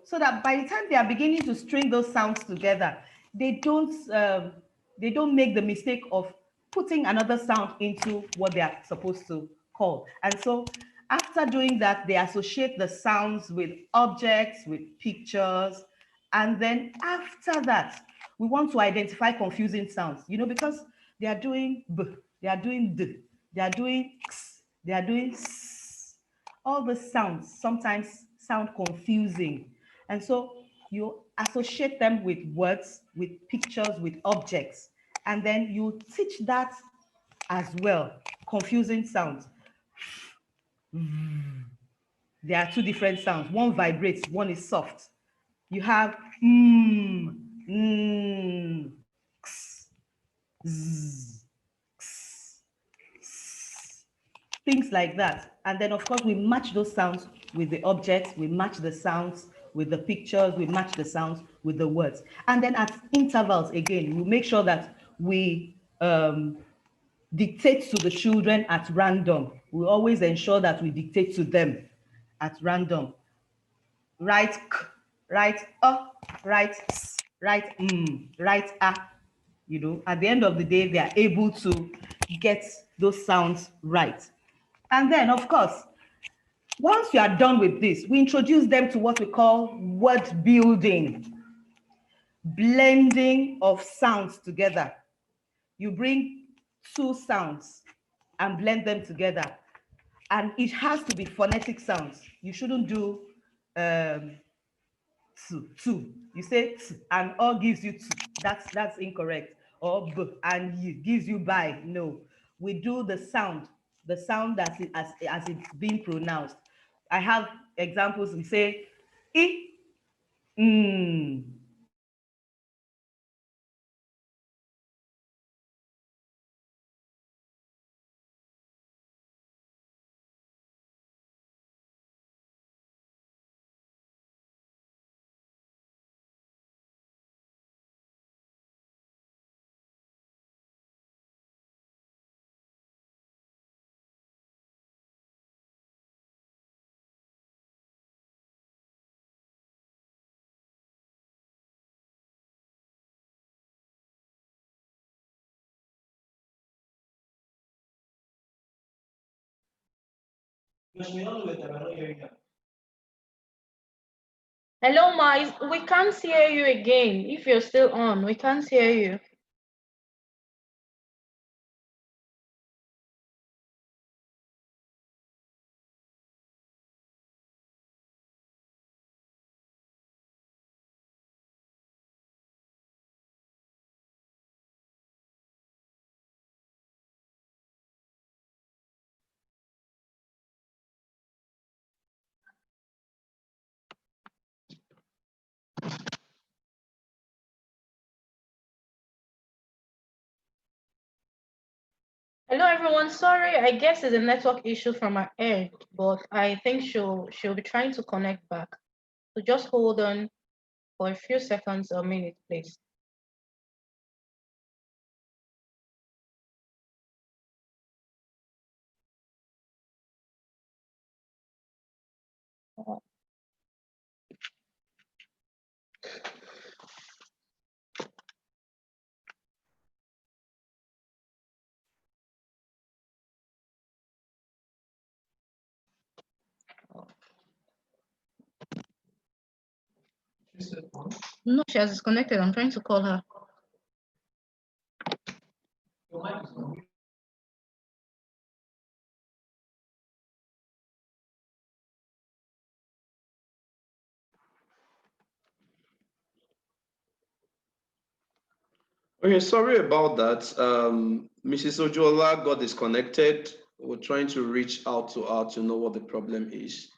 so that by the time they are beginning to string those sounds together, they don't make the mistake of putting another sound into what they are supposed to call. And so after doing that, they associate the sounds with objects, with pictures. And then after that, we want to identify confusing sounds, because they are doing B, they are doing D, they are doing X, they are doing S. All the sounds sometimes sound confusing. And so you associate them with words, with pictures, with objects. And then you teach that as well, confusing sounds. There are two different sounds. One vibrates, one is soft. You have x, z, x, s, things like that. And then of course we match those sounds with the objects, we match the sounds with the pictures, we match the sounds with the words. And then at intervals, again, we make sure that we dictate to the children at random. We always ensure that we dictate to them at random. Write k, write write s, write write a. At the end of the day, they are able to get those sounds right. And then, of course, once you are done with this, we introduce them to what we call word building, blending of sounds together. You bring two sounds and blend them together. And it has to be phonetic sounds. You shouldn't do two. You say t and O gives you two. That's incorrect. Or b and y gives you by. No, we do the sound that it, as it's being pronounced. I have examples. We say I, Mm. Hello, Ma. We can't hear you again. If you're still on, we can't hear you. Hello, everyone. Sorry, I guess it's a network issue from our end, but I think she'll be trying to connect back. So just hold on for a few seconds or minutes, please. No, she has disconnected. I'm trying to call her. Okay, sorry about that. Mrs. Ojola got disconnected. We're trying to reach out to her to know what the problem is.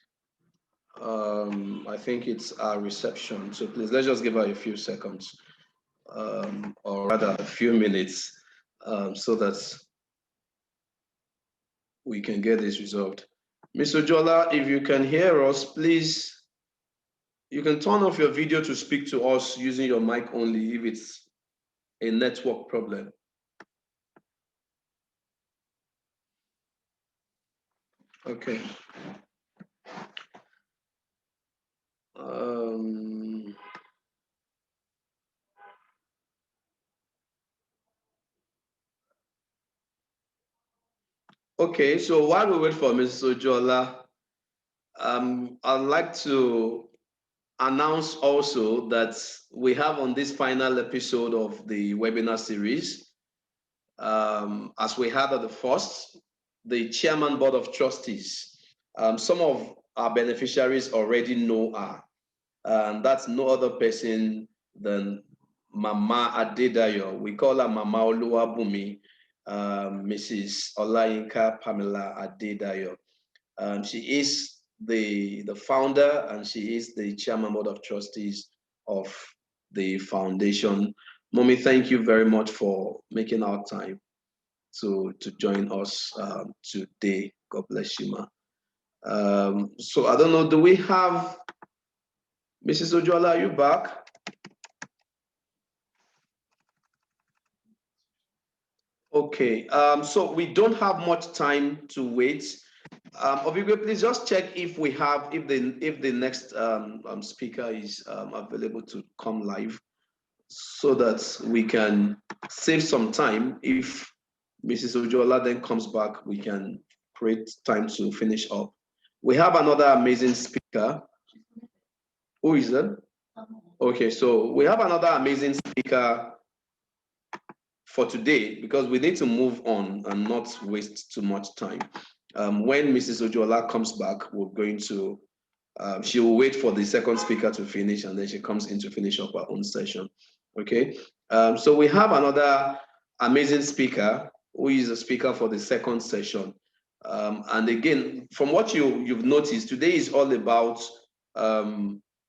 I think it's our reception. So please, let's just give her a few seconds, or rather a few minutes, so that we can get this resolved. Ms. Ojola, if you can hear us, please, you can turn off your video to speak to us using your mic only if it's a network problem. Okay. Okay, so while we wait for Ms. Ojola, I'd like to announce also that we have on this final episode of the webinar series, as we had at the first, the Chairman Board of Trustees. Some of our beneficiaries already know her, and that's no other person than Mama Adedayo. We call her Mama Oluwabumi, Mrs. Olayinka Pamela Adedayo. She is the founder, and she is the Chairman Board of Trustees of the foundation. Mommy, thank you very much for making our time to join us today. God bless you, ma. So I don't know, do we have Mrs. Ojola, are you back? Okay, so we don't have much time to wait. Obigwe, please just check if we have, if the next speaker is available to come live, so that we can save some time. If Mrs. Ojola then comes back, we can create time to finish up. We have another amazing speaker. Who is that? Okay, so we have another amazing speaker for today, because we need to move on and not waste too much time. When Mrs. Ojola comes back, we're going to, she will wait for the second speaker to finish, and then she comes in to finish up our own session. Okay, so we have another amazing speaker who is a speaker for the second session. And again, from what you've noticed, today is all about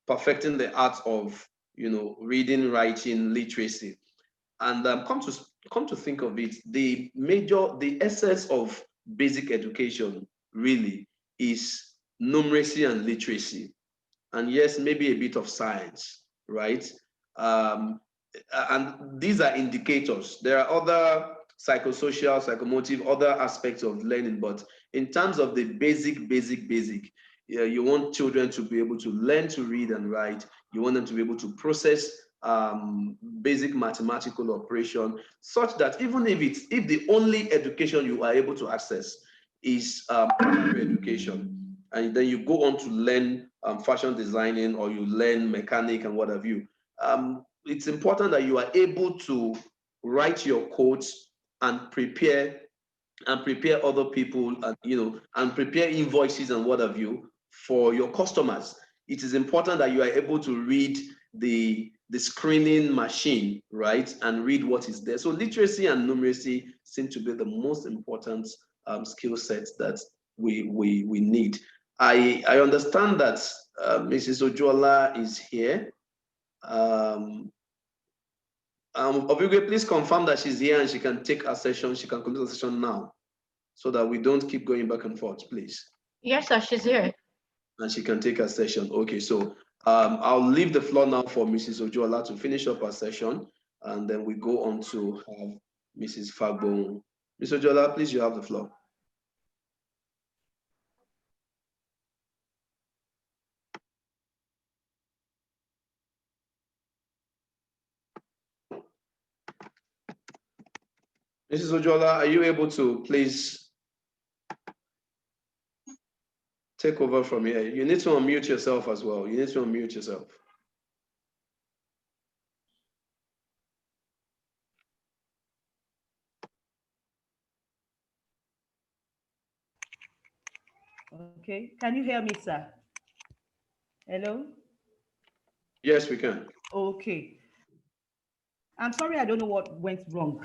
perfecting the art of, reading, writing, literacy. And come to think of it, the essence of basic education really is numeracy and literacy. And yes, maybe a bit of science, right? And these are indicators. There are other psychosocial, psychomotive, other aspects of learning, but in terms of the basic, you want children to be able to learn to read and write. You want them to be able to process basic mathematical operation, such that even if the only education you are able to access is primary education, and then you go on to learn fashion designing, or you learn mechanic and what have you, it's important that you are able to write your codes and prepare other people, and prepare invoices and what have you for your customers. It is important that you are able to read the screening machine, right, and read what is there. So literacy and numeracy seem to be the most important skill sets that we need. I understand that Mrs. Ojola is here. Obigwe, please confirm that she's here and she can take a session. She can complete the session now, so that we don't keep going back and forth, please. Yes, sir, she's here. And she can take her session. Okay, so I'll leave the floor now for Mrs. Ojola to finish up her session, and then we go on to have Mrs. Fagbon. Ms. Ojola, please, you have the floor. Mrs. Ojola, are you able to please take over from here? You need to unmute yourself as well. You need to unmute yourself. Okay, can you hear me, sir? Hello? Yes, we can. Okay. I'm sorry, I don't know what went wrong.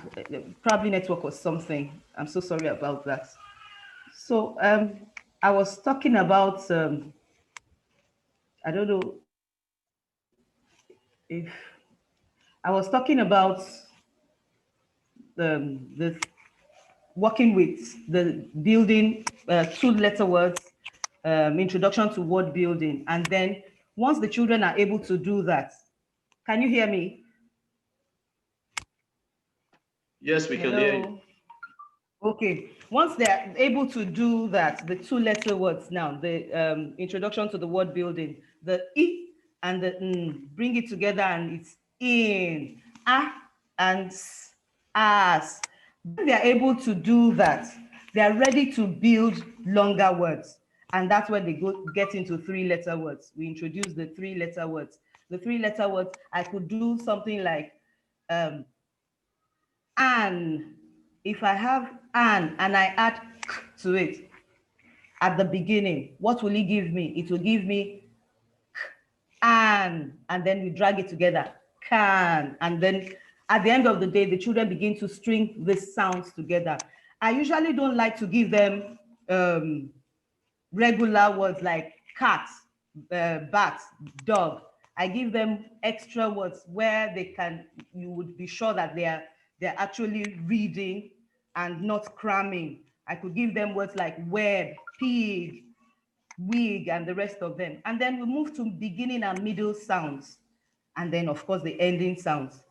Probably network or something. I'm so sorry about that. So I was talking about, I don't know if, I was talking about the working with the building 2-letter words, introduction to word building. And then once the children are able to do that, can you hear me? Yes, we can hear you. Okay, once they're able to do that, the 2-letter words now, the introduction to the word building, the I and the N, bring it together and it's in, and S, as. When they're able to do that, they're ready to build longer words. And that's when they get into 3-letter words. We introduce the 3-letter words. The 3-letter words, I could do something like an. If I have an and I add k to it at the beginning, what will it give me? It will give me and then we drag it together, can, and then at the end of the day, the children begin to string these sounds together. I usually don't like to give them regular words like cat, bat, dog. I give them extra words where you would be sure that they're actually reading and not cramming. I could give them words like web, pig, wig, and the rest of them. And then we move to beginning and middle sounds. And then of course the ending sounds,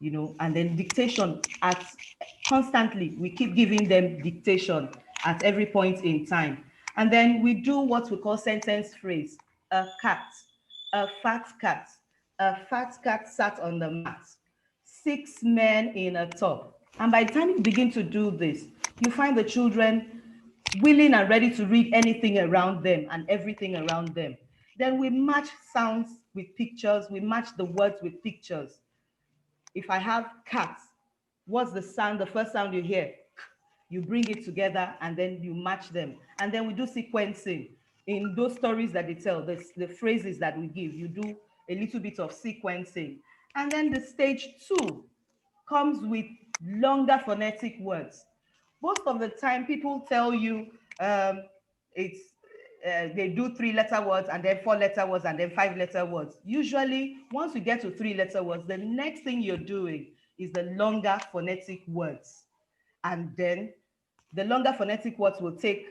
and then dictation constantly, we keep giving them dictation at every point in time. And then we do what we call sentence phrase. A cat, a fat cat sat on the mat. 6 men in a tub. And by the time you begin to do this, you find the children willing and ready to read anything around them and everything around them. Then we match sounds with pictures. We match the words with pictures. If I have cats, what's the sound, the first sound you hear? You bring it together and then you match them. And then we do sequencing. In those stories that they tell, the phrases that we give, you do a little bit of sequencing. And then the stage 2 comes with longer phonetic words. Most of the time, people tell you it's they do 3-letter words and then 4-letter words and then 5-letter words. Usually, once you get to 3-letter words, the next thing you're doing is the longer phonetic words. And then the longer phonetic words will take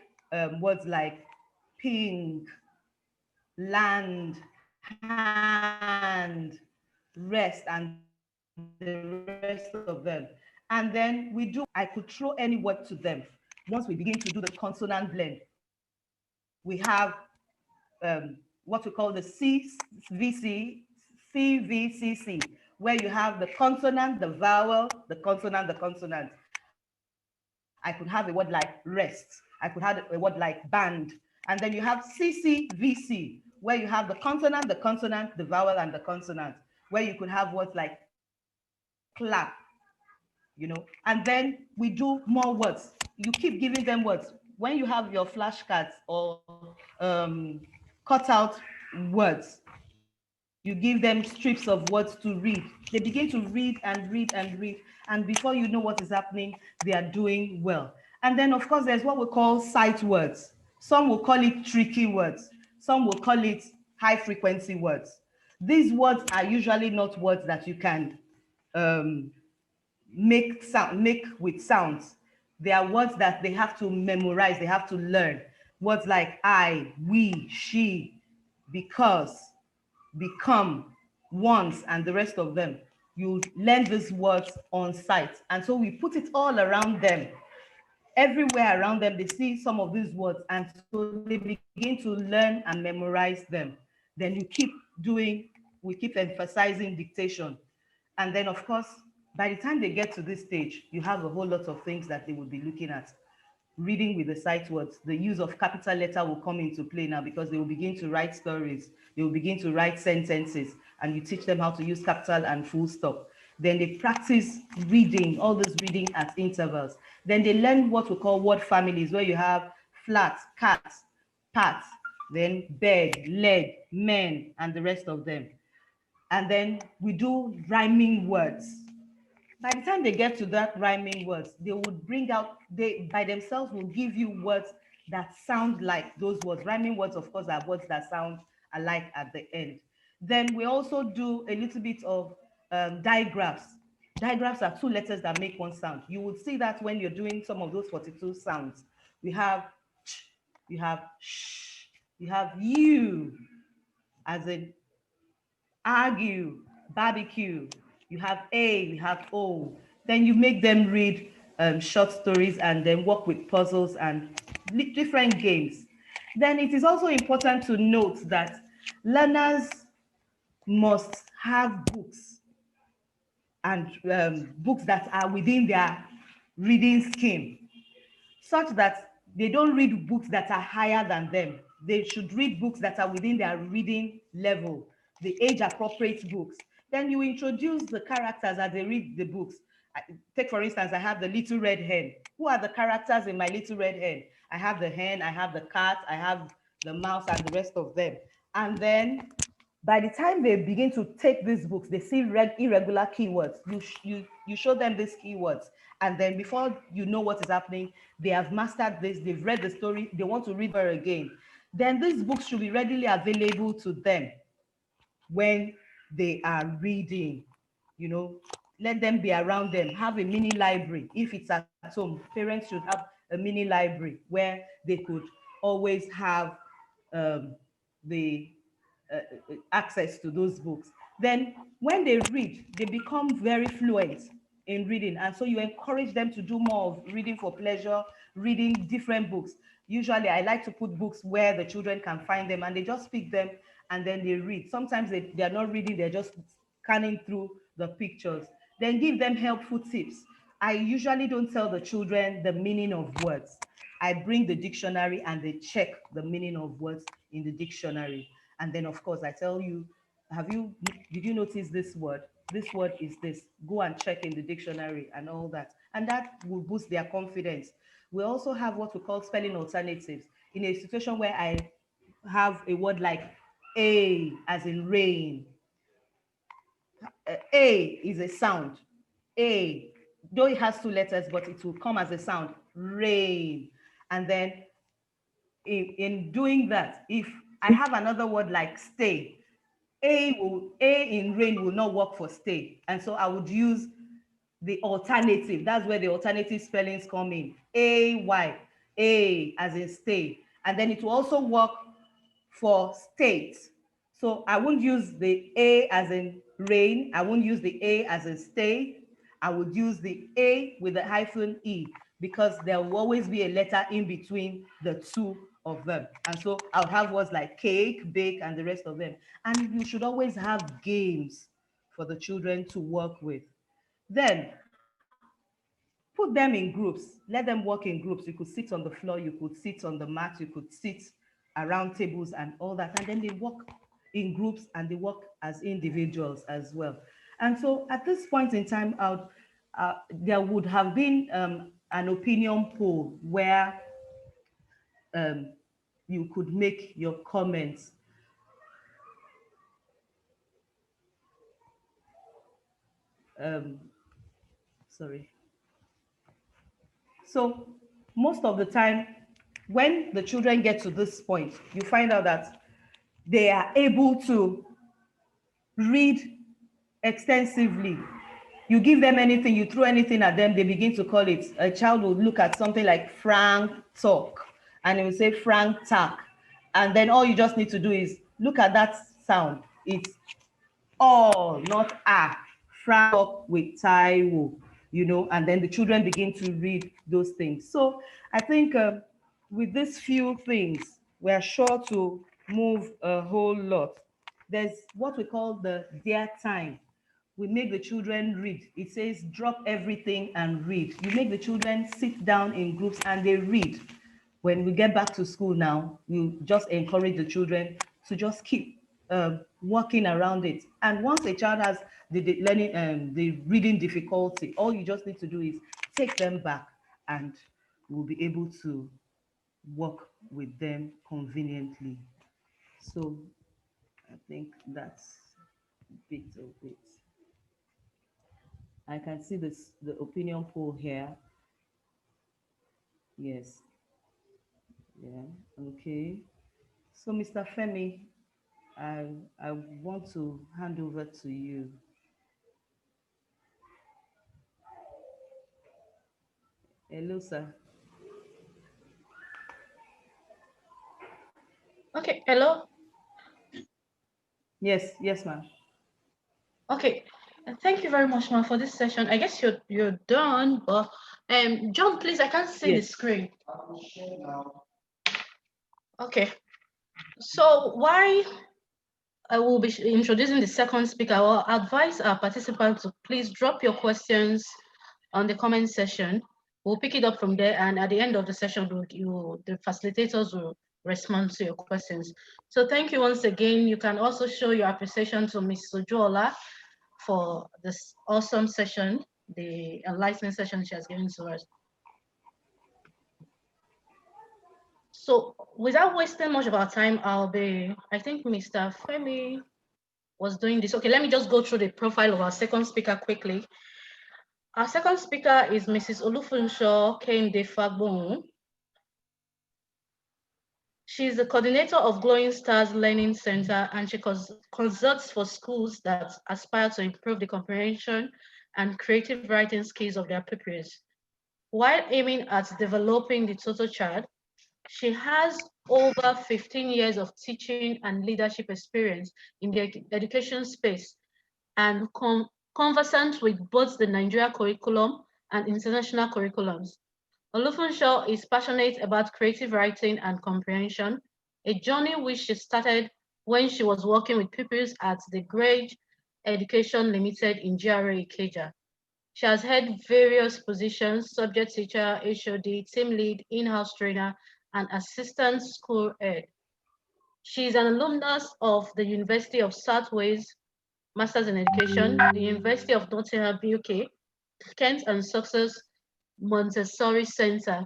words like pink, land, hand, rest, and the rest of them. And then I could throw any word to them. Once we begin to do the consonant blend, we have what we call the CVC, CVCC, where you have the consonant, the vowel, the consonant, the consonant. I could have a word like rest. I could have a word like band. And then you have CCVC, where you have the consonant, the vowel, and the consonant, where you could have words like clap, and then we do more words. You keep giving them words. When you have your flashcards or cut out words, you give them strips of words to read. They begin to read and read and read. And before you know what is happening, they are doing well. And then, of course, there's what we call sight words. Some will call it tricky words. Some will call it high frequency words. These words are usually not words that you can make with sounds. They are words that they have to memorize, they have to learn. Words like I, we, she, because, become, once, and the rest of them. You learn these words on sight. And so we put it all around them. Everywhere around them, they see some of these words, and so they begin to learn and memorize them. Then we keep emphasizing dictation. And then, of course, by the time they get to this stage, you have a whole lot of things that they will be looking at. Reading with the sight words, the use of capital letter will come into play now, because they will begin to write stories, they will begin to write sentences, and you teach them how to use capital and full stop. Then they practice reading, all this reading at intervals. Then they learn what we call word families, where you have flat, cat, pat, then bed, leg, men, and the rest of them. And then we do rhyming words. By the time they get to that rhyming words, they would bring out, they by themselves will give you words that sound like those words. Rhyming words, of course, are words that sound alike at the end. Then we also do a little bit of digraphs. Digraphs are 2 letters that make one sound. You would see that when you're doing some of those 42 sounds. We have ch, you have sh, you have you, as in argue, barbecue. You have A, you have O. Then you make them read short stories and then work with puzzles and different games. Then it is also important to note that learners must have books, and books that are within their reading scheme, such that they don't read books that are higher than them. They should read books that are within their reading level, the age-appropriate books. Then you introduce the characters as they read the books. Take, for instance, I have the Little Red Hen. Who are the characters in my Little Red Hen? I have the hen, I have the cat, I have the mouse, and the rest of them. And then by the time they begin to take these books, they see irregular keywords. You show them these keywords. And then before you know what is happening, they have mastered this, they've read the story, they want to read her again. Then these books should be readily available to them when they are reading. Let them be around them. Have a mini library. If it's at home, parents should have a mini library where they could always have the access to those books. Then when they read, they become very fluent in reading. And so you encourage them to do more of reading for pleasure, reading different books. Usually I like to put books where the children can find them, and they just pick them and then they read. Sometimes they are not reading, they're just scanning through the pictures. Then give them helpful tips. I usually don't tell the children the meaning of words. I bring the dictionary and they check the meaning of words in the dictionary. And then, of course, I tell you, did you notice this word? This word is this. Go and check in the dictionary and all that. And that will boost their confidence. We also have what we call spelling alternatives. In a situation where I have a word like A, as in rain. A is a sound. A, though it has 2 letters, but it will come as a sound. Rain. And then in doing that, if I have another word like stay, A in rain will not work for stay. And so I would use the alternative. That's where the alternative spellings come in. A-Y, A as in stay. And then it will also work for state. So I won't use the A as in rain. I won't use the A as in stay. I would use the A with the hyphen E, because there will always be a letter in between the two of them. And so I would have words like cake, bake, and the rest of them. And you should always have games for the children to work with. Then put them in groups. Let them work in groups. You could sit on the floor, you could sit on the mat, you could sit around tables and all that. And then they work in groups and they work as individuals as well. And so at this point in time, there would have been an opinion poll where you could make your comments. Sorry. So most of the time, when the children get to this point, you find out that they are able to read extensively. You give them anything, you throw anything at them, they begin to call it. A child will look at something like Frank talk, and it will say Frank tack. And then all you just need to do is look at that sound. It's all, not ah. Frank talk with Taiwo, you know, and then the children begin to read those things. So I think with these few things, we are sure to move a whole lot. There's what we call the their time. We make the children read. It says drop everything and read. You make the children sit down in groups and they read. When we get back to school now, we just encourage the children to just keep working around it. And once a child has the learning, the reading difficulty, all you just need to do is take them back and we'll be able to work with them conveniently. So I think that's a bit of it. I can see this, the opinion poll here. Yes. Yeah. Okay. So, Mr. Femi, I want to hand over to you. Hello, sir. Okay, hello. Yes, yes, ma'am. Okay, thank you very much, ma'am, for this session. I guess you're done, but John, please, I can't see the screen. Okay, so why I will be introducing the second speaker, I will advise our participants to please drop your questions on the comment section. We'll pick it up from there, and at the end of the session, the facilitators will respond to your questions. So thank you once again. You can also show your appreciation to Ms. Sojola for this awesome session, the enlightenment session she has given to us. So without wasting much of our time, I think Mr. Femi was doing this. Okay, let me just go through the profile of our second speaker quickly. Our second speaker is Mrs. Olufunsho Kende Fagbon. She's the coordinator of Glowing Stars Learning Center, and she consults for schools that aspire to improve the comprehension and creative writing skills of their pupils. While aiming at developing the total child, she has over 15 years of teaching and leadership experience in the education space and conversant with both the Nigeria curriculum and international curriculums. Olufunsho is passionate about creative writing and comprehension, a journey which she started when she was working with pupils at the Grade Education Limited in GRA Ikeja. She has held various positions: subject teacher, HOD, team lead, in-house trainer, and assistant school head. She is an alumnus of the University of Southwales, Masters in Education, the University of Nottingham, UK, Kent and Sussex Montessori Center,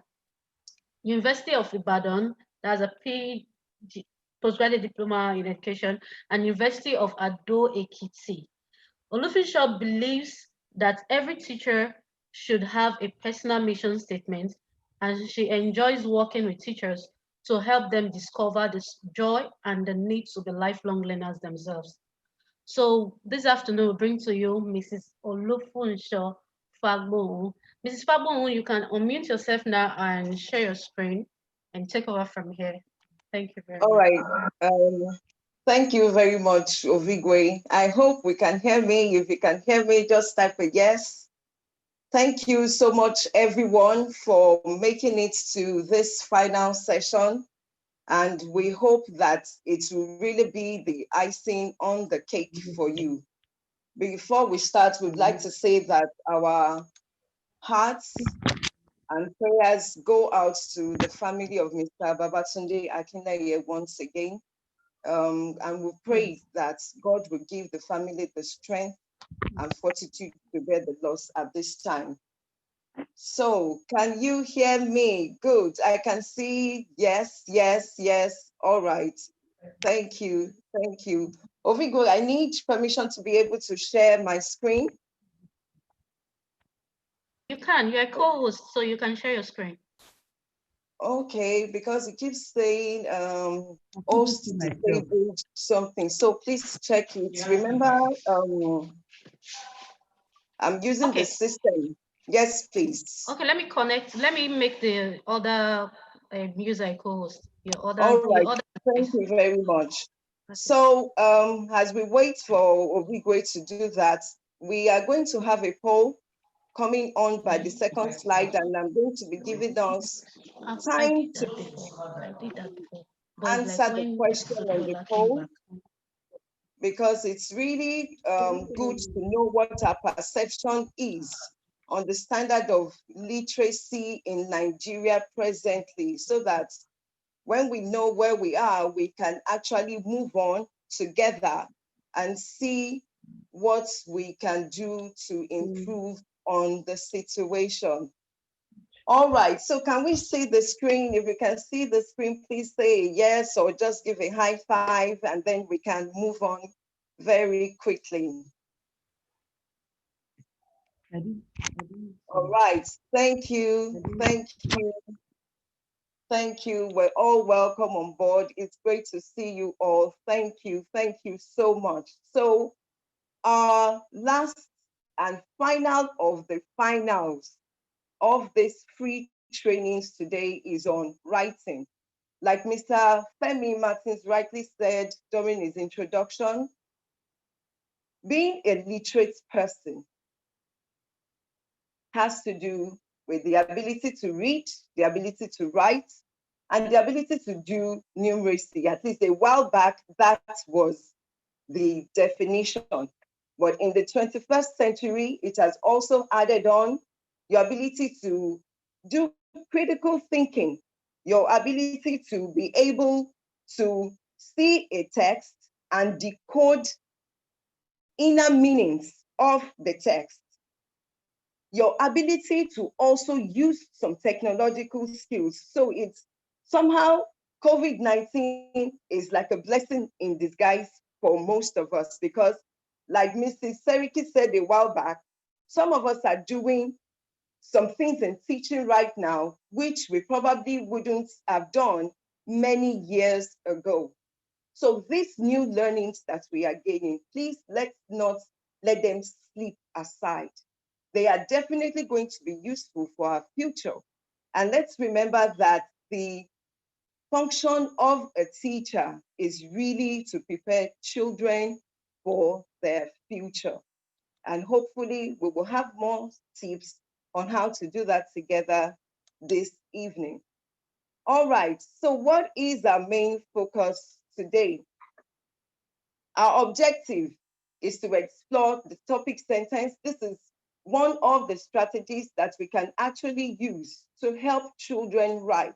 University of Ibadan, that's a postgraduate diploma in education, and University of Ado Ekiti. Olufunsho believes that every teacher should have a personal mission statement, and she enjoys working with teachers to help them discover this joy and the need to be lifelong learners themselves. So this afternoon, we bring to you Mrs. Olufunsho Fagbohun. Mrs. Fagbohun, you can unmute yourself now and share your screen and take over from here. Thank you very All much. right. Thank you very much, Ovigwe. I hope we can hear me. If you can hear me, just type a yes. Thank you so much, everyone, for making it to this final session. And we hope that it will really be the icing on the cake for you. Before we start, we'd like to say that our hearts and prayers go out to the family of Mr. Babatunde Akinleye once again. And we pray that God will give the family the strength and fortitude to bear the loss at this time. So, can you hear me? Good. I can see yes, yes, yes. All right. Thank you. Thank you. Ovigo, I need permission to be able to share my screen. You can. You're a co-host, so you can share your screen. Okay, because it keeps saying host disabled something. So please check it. Yeah. Remember, I'm using the system. Yes, please. Okay, let me connect. Let me make the other user a co-host. Your other. All right. Your other Thank you very much. Okay. So as we wait for Obigwe to do that, we are going to have a poll coming on by the second slide, and I'm going to be giving us time to answer the question on the poll, because it's really good to know what our perception is on the standard of literacy in Nigeria presently, so that when we know where we are, we can actually move on together and see what we can do to improve on the situation. All right, so can we see the screen? If you can see the screen, please say yes, or just give a high five, and then we can move on very quickly. All right, thank you, thank you. Thank you. We're all welcome on board. It's great to see you all. Thank you so much. So our last and final of the finals of this free trainings today is on writing. Like Mr. Femi Martins rightly said during his introduction, being a literate person has to do with the ability to read, the ability to write, and the ability to do numeracy. At least a while back, that was the definition. But in the 21st century, it has also added on your ability to do critical thinking, your ability to be able to see a text and decode inner meanings of the text, your ability to also use some technological skills. So it's somehow COVID-19 is like a blessing in disguise for most of us, because like Mrs. Seriki said a while back, some of us are doing some things in teaching right now, which we probably wouldn't have done many years ago. So these new learnings that we are gaining, please let's not let them slip aside. They are definitely going to be useful for our future. And let's remember that the function of a teacher is really to prepare children for their future. And hopefully we will have more tips on how to do that together this evening. All right, so what is our main focus today? Our objective is to explore the topic sentence. This is one of the strategies that we can actually use to help children write.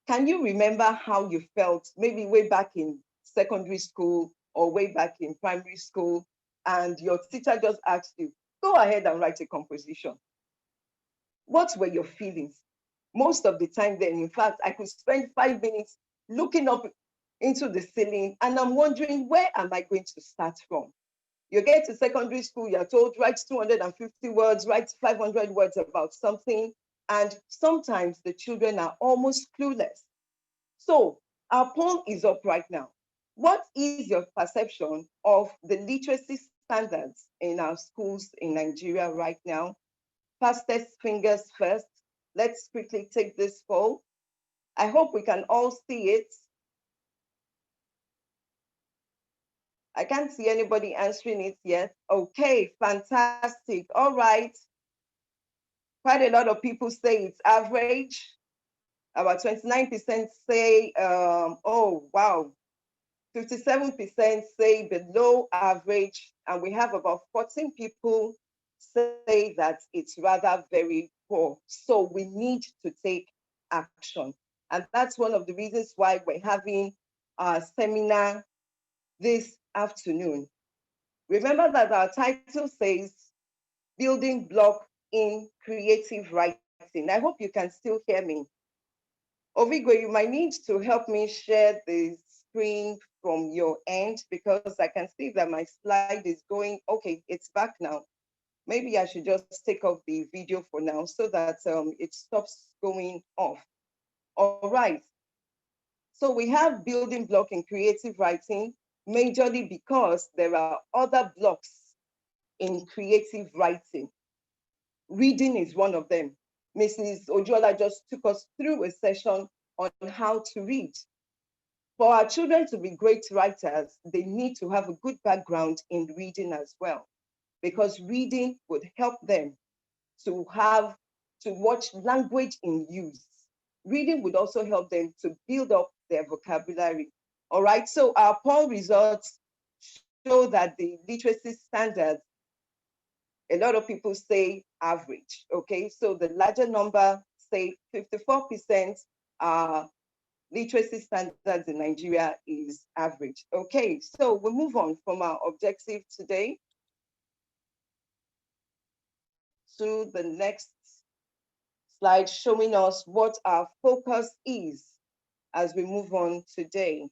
Can you remember how you felt, maybe way back in secondary school or way back in primary school, and your teacher just asked you, go ahead and write a composition? What were your feelings? Most of the time then, in fact, I could spend 5 minutes looking up into the ceiling, and I'm wondering, where am I going to start from? You get to secondary school, you're told, write 250 words, write 500 words about something. And sometimes the children are almost clueless. So our poll is up right now. What is your perception of the literacy standards in our schools in Nigeria right now? Fastest fingers first. Let's quickly take this poll. I hope we can all see it. I can't see anybody answering it yet. Okay, fantastic. All right. Quite a lot of people say it's average. About 29% say, oh, wow. 57% say below average. And we have about 14 people say that it's rather very poor. So we need to take action. And that's one of the reasons why we're having a seminar this afternoon. Remember that our title says building block in creative writing. I hope you can still hear me. Ovigo, you might need to help me share the screen from your end because I can see that my slide is going, okay, it's back now. Maybe I should just take off the video for now so that it stops going off. All right. So we have building block in creative writing, majorly because there are other blocks in creative writing. Reading is one of them. Mrs. Ojola just took us through a session on how to read. For our children to be great writers, they need to have a good background in reading as well, because reading would help them to watch language in use. Reading would also help them to build up their vocabulary. All right, so our poll results show that the literacy standards, a lot of people say average, okay? So the larger number say 54% literacy standards in Nigeria is average. Okay, so we'll move on from our objective today to the next slide, showing us what our focus is as we move on today.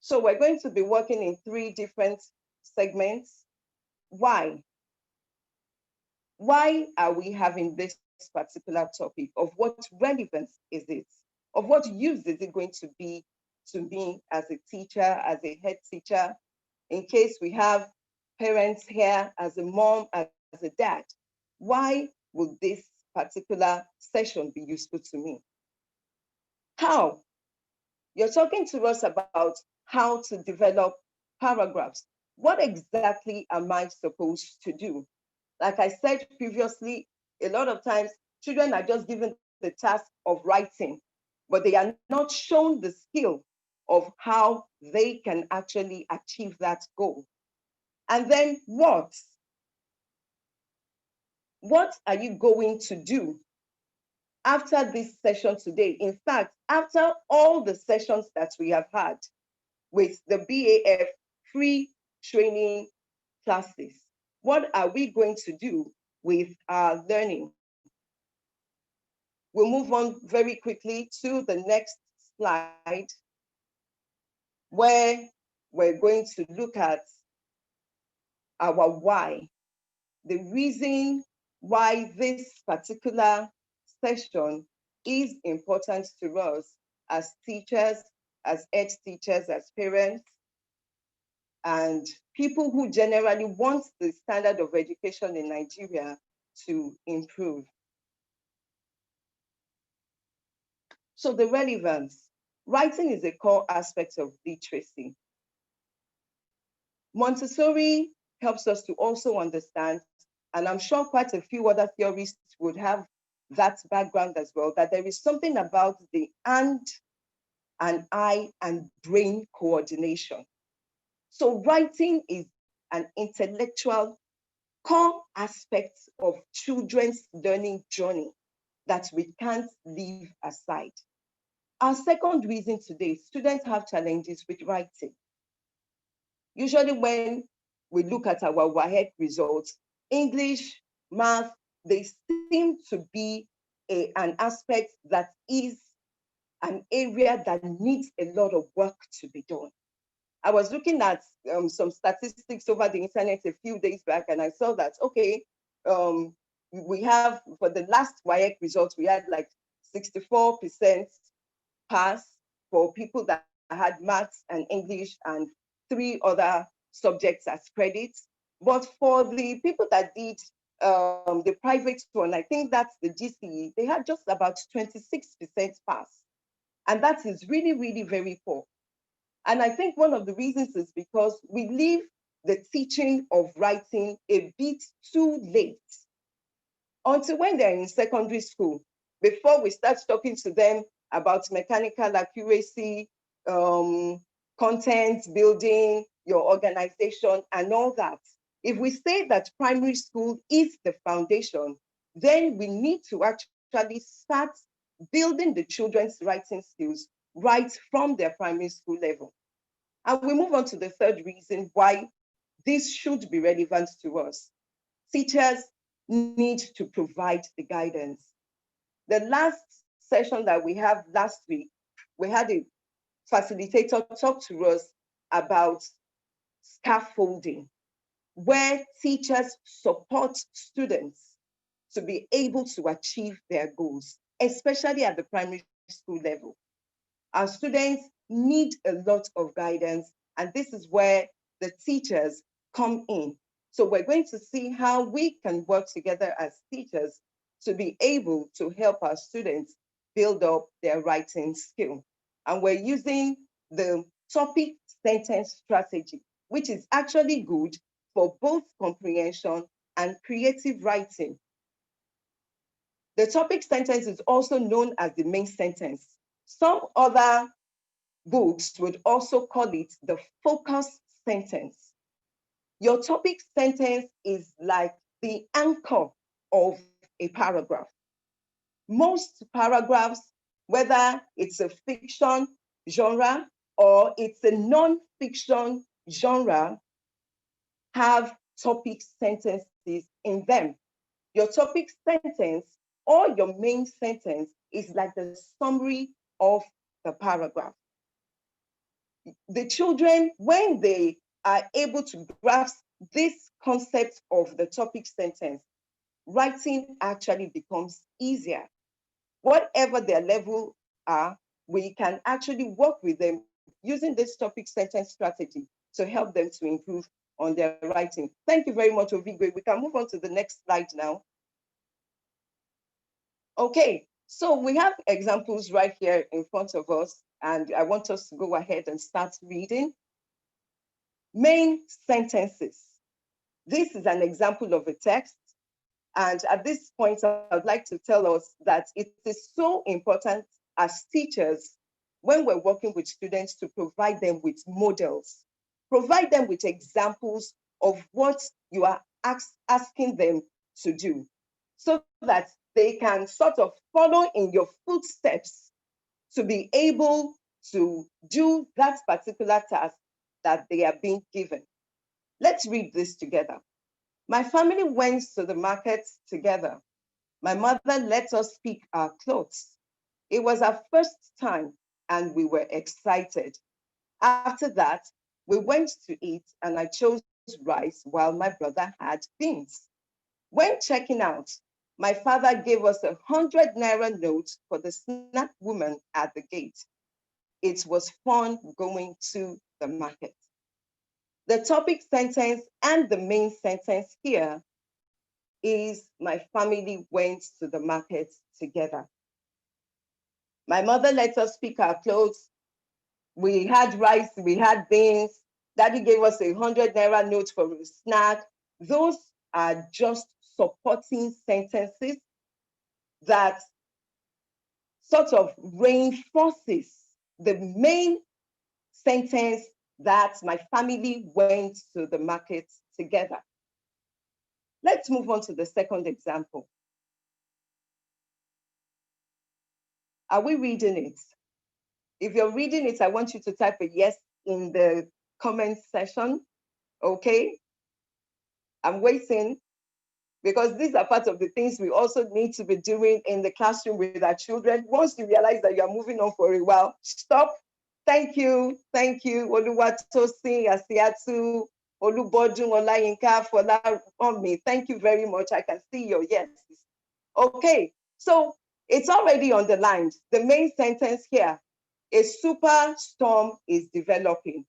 So we're going to be working in 3 different segments. Why? Why are we having this particular topic? Of what relevance is it? Of what use is it going to be to me as a teacher, as a head teacher, in case we have parents here, as a mom, as a dad? Why would this particular session be useful to me? How? You're talking to us about how to develop paragraphs. What exactly am I supposed to do? Like I said previously, a lot of times children are just given the task of writing, but they are not shown the skill of how they can actually achieve that goal. And then what? What are you going to do after this session today? In fact, after all the sessions that we have had with the BAF free training classes, what are we going to do with our learning? We'll move on very quickly to the next slide, where we're going to look at our why, the reason why this particular session is important to us as teachers, as ed teachers, as parents, and people who generally want the standard of education in Nigeria to improve. So the relevance. Writing is a core aspect of literacy. Montessori helps us to also understand, and I'm sure quite a few other theorists would have that background as well, that there is something about the hand and eye and brain coordination. So writing is an intellectual core aspect of children's learning journey that we can't leave aside. Our second reason today, students have challenges with writing. Usually when we look at our WAEC results, English, math, they seem to be an aspect that is an area that needs a lot of work to be done. I was looking at some statistics over the internet a few days back, and I saw that, okay, we have, for the last WAEC results, we had like 64% pass for people that had maths and English and 3 other subjects as credits. But for the people that did the private one, I think that's the GCE, they had just about 26% pass. And that is really, really very poor. And I think one of the reasons is because we leave the teaching of writing a bit too late, until when they're in secondary school, before we start talking to them about mechanical accuracy, content building, your organization, and all that. If we say that primary school is the foundation, then we need to actually start building the children's writing skills right from their primary school level. And we move on to the third reason why this should be relevant to us. Teachers need to provide the guidance. The last session that we had last week, we had a facilitator talk to us about scaffolding, where teachers support students to be able to achieve their goals, especially at the primary school level. Our students need a lot of guidance, and this is where the teachers come in. So we're going to see how we can work together as teachers to be able to help our students build up their writing skill. And we're using the topic sentence strategy, which is actually good for both comprehension and creative writing. The topic sentence is also known as the main sentence. Some other books would also call it the focus sentence. Your topic sentence is like the anchor of a paragraph. Most paragraphs, whether it's a fiction genre or it's a non-fiction genre, have topic sentences in them. Your topic sentence or your main sentence is like the summary of the paragraph. The children, when they are able to grasp this concept of the topic sentence, writing actually becomes easier. Whatever their level are, we can actually work with them using this topic sentence strategy to help them to improve on their writing. Thank you very much, Ovigwe. We can move on to the next slide now. Okay, so we have examples right here in front of us, and I want us to go ahead and start reading. Main sentences. This is an example of a text. And at this point, I would like to tell us that it is so important as teachers, when we're working with students, to provide them with models, provide them with examples of what you are asking them to do, so that they can sort of follow in your footsteps to be able to do that particular task that they are being given. Let's read this together. My family went to the market together. My mother let us pick our clothes. It was our first time and we were excited. After that, we went to eat and I chose rice while my brother had beans. When checking out, my father gave us 100 naira note for the snack woman at the gate. It was fun going to the market. The topic sentence and the main sentence here is my family went to the market together. My mother let us pick our clothes. We had rice, we had beans. Daddy gave us 100 naira note for a snack. Those are just supporting sentences that sort of reinforces the main sentence that my family went to the market together. Let's move on to the second example. Are we reading it? If you're reading it, I want you to type a yes in the comment section, okay? I'm waiting, because these are part of the things we also need to be doing in the classroom with our children. Once you realize that you're moving on for a while, stop. Thank you. Oluwatosin, Asiatu, Olubodun, Olayinka, Fola, me. Thank you very much. I can see your yeses. Okay, so It's already underlined. The main sentence here, a superstorm is developing.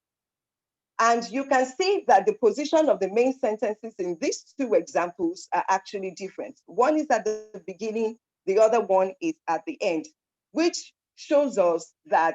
And you can see that the position of the main sentences in these two examples are actually different. One is at the beginning, the other one is at the end, which shows us that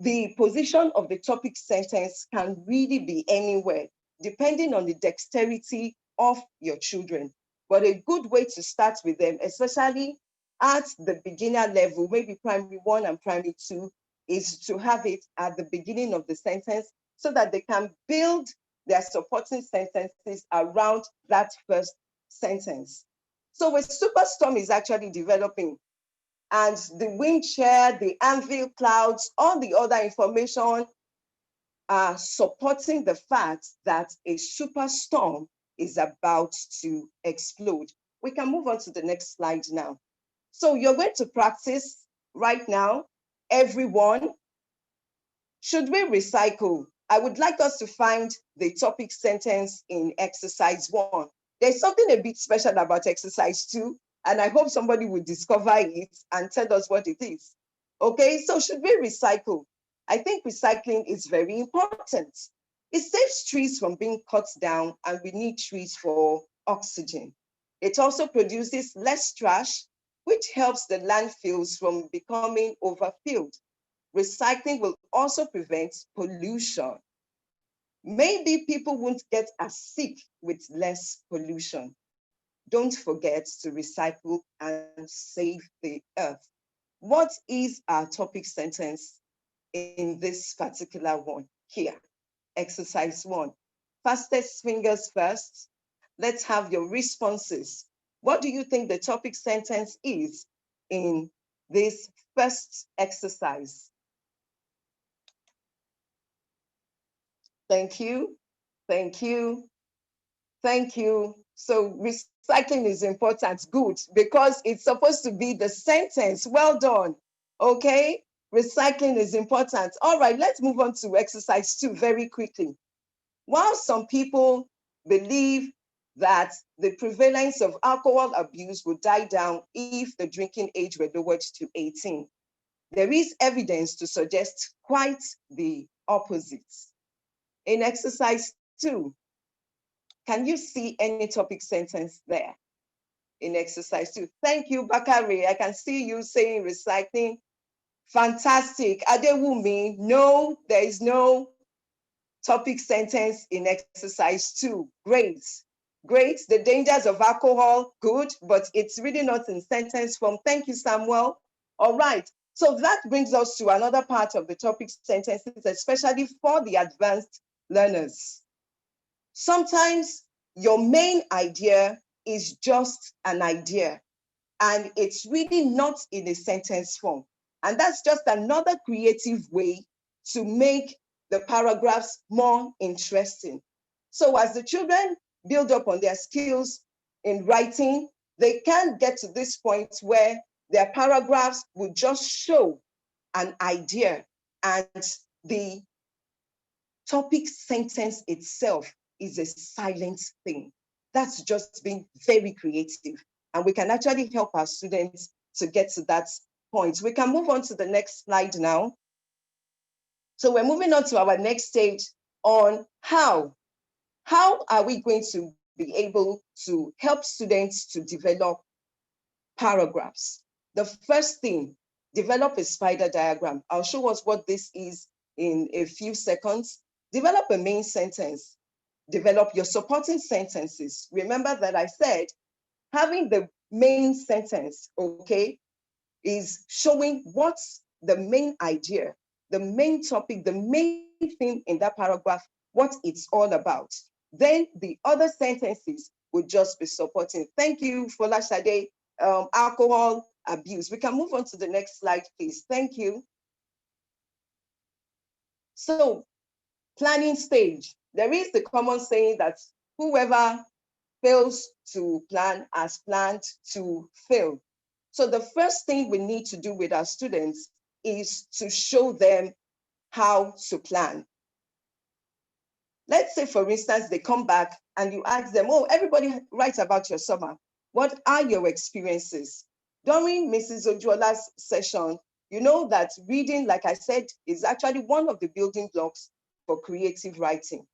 the position of the topic sentence can really be anywhere, depending on the dexterity of your children. But a good way to start with them, especially at the beginner level, maybe primary 1 and primary 2, is to have it at the beginning of the sentence so that they can build their supporting sentences around that first sentence. So a superstorm is actually developing, and the wind shear, the anvil clouds, all the other information are supporting the fact that a superstorm is about to explode. We can move on to the next slide now. So you're going to practice right now, everyone. Should we recycle? I would like us to find the topic sentence in exercise 1. There's something a bit special about exercise 2, and I hope somebody will discover it and tell us what it is. Okay, so should we recycle? I think recycling is very important. It saves trees from being cut down, and we need trees for oxygen. It also produces less trash, which helps the landfills from becoming overfilled. Recycling will also prevent pollution. Maybe people won't get as sick with less pollution. Don't forget to recycle and save the earth. What is our topic sentence in this particular one here? Exercise 1. Fastest fingers first. Let's have your responses. What do you think the topic sentence is in this first exercise? Thank you, thank you, thank you. So recycling is important, good, because it's supposed to be the sentence. Well done, okay? Recycling is important. All right, let's move on to exercise 2 very quickly. While some people believe that the prevalence of alcohol abuse would die down if the drinking age were lowered to 18, there is evidence to suggest quite the opposite. In exercise 2, can you see any topic sentence there? In exercise 2, thank you, Bakari. I can see you saying recycling. Fantastic. Adewumi, no, there is no topic sentence in exercise 2. Great, great. The dangers of alcohol, good, but it's really not in sentence form. Thank you, Samuel. All right, so that brings us to another part of the topic sentences, especially for the advanced learners. Sometimes your main idea is just an idea, and it's really not in a sentence form. And that's just another creative way to make the paragraphs more interesting. So as the children build up on their skills in writing, they can get to this point where their paragraphs will just show an idea, and the topic sentence itself is a silent thing. That's just being very creative. And we can actually help our students to get to that point. We can move on to the next slide now. So we're moving on to our next stage on how. How are we going to be able to help students to develop paragraphs? The first thing, develop a spider diagram. I'll show us what this is in a few seconds. Develop a main sentence. Develop your supporting sentences. Remember that I said having the main sentence, okay, is showing what's the main idea, the main topic, the main thing in that paragraph, what it's all about. Then the other sentences would just be supporting. Thank you, Fola Sade. Alcohol abuse. We can move on to the next slide, please. Thank you. So, planning stage. There is the common saying that whoever fails to plan has planned to fail. So the first thing we need to do with our students is to show them how to plan. Let's say, for instance, they come back and you ask them, oh, everybody write about your summer. What are your experiences? During Mrs. Ojuola's session, you know that reading, like I said, is actually one of the building blocks for creative writing.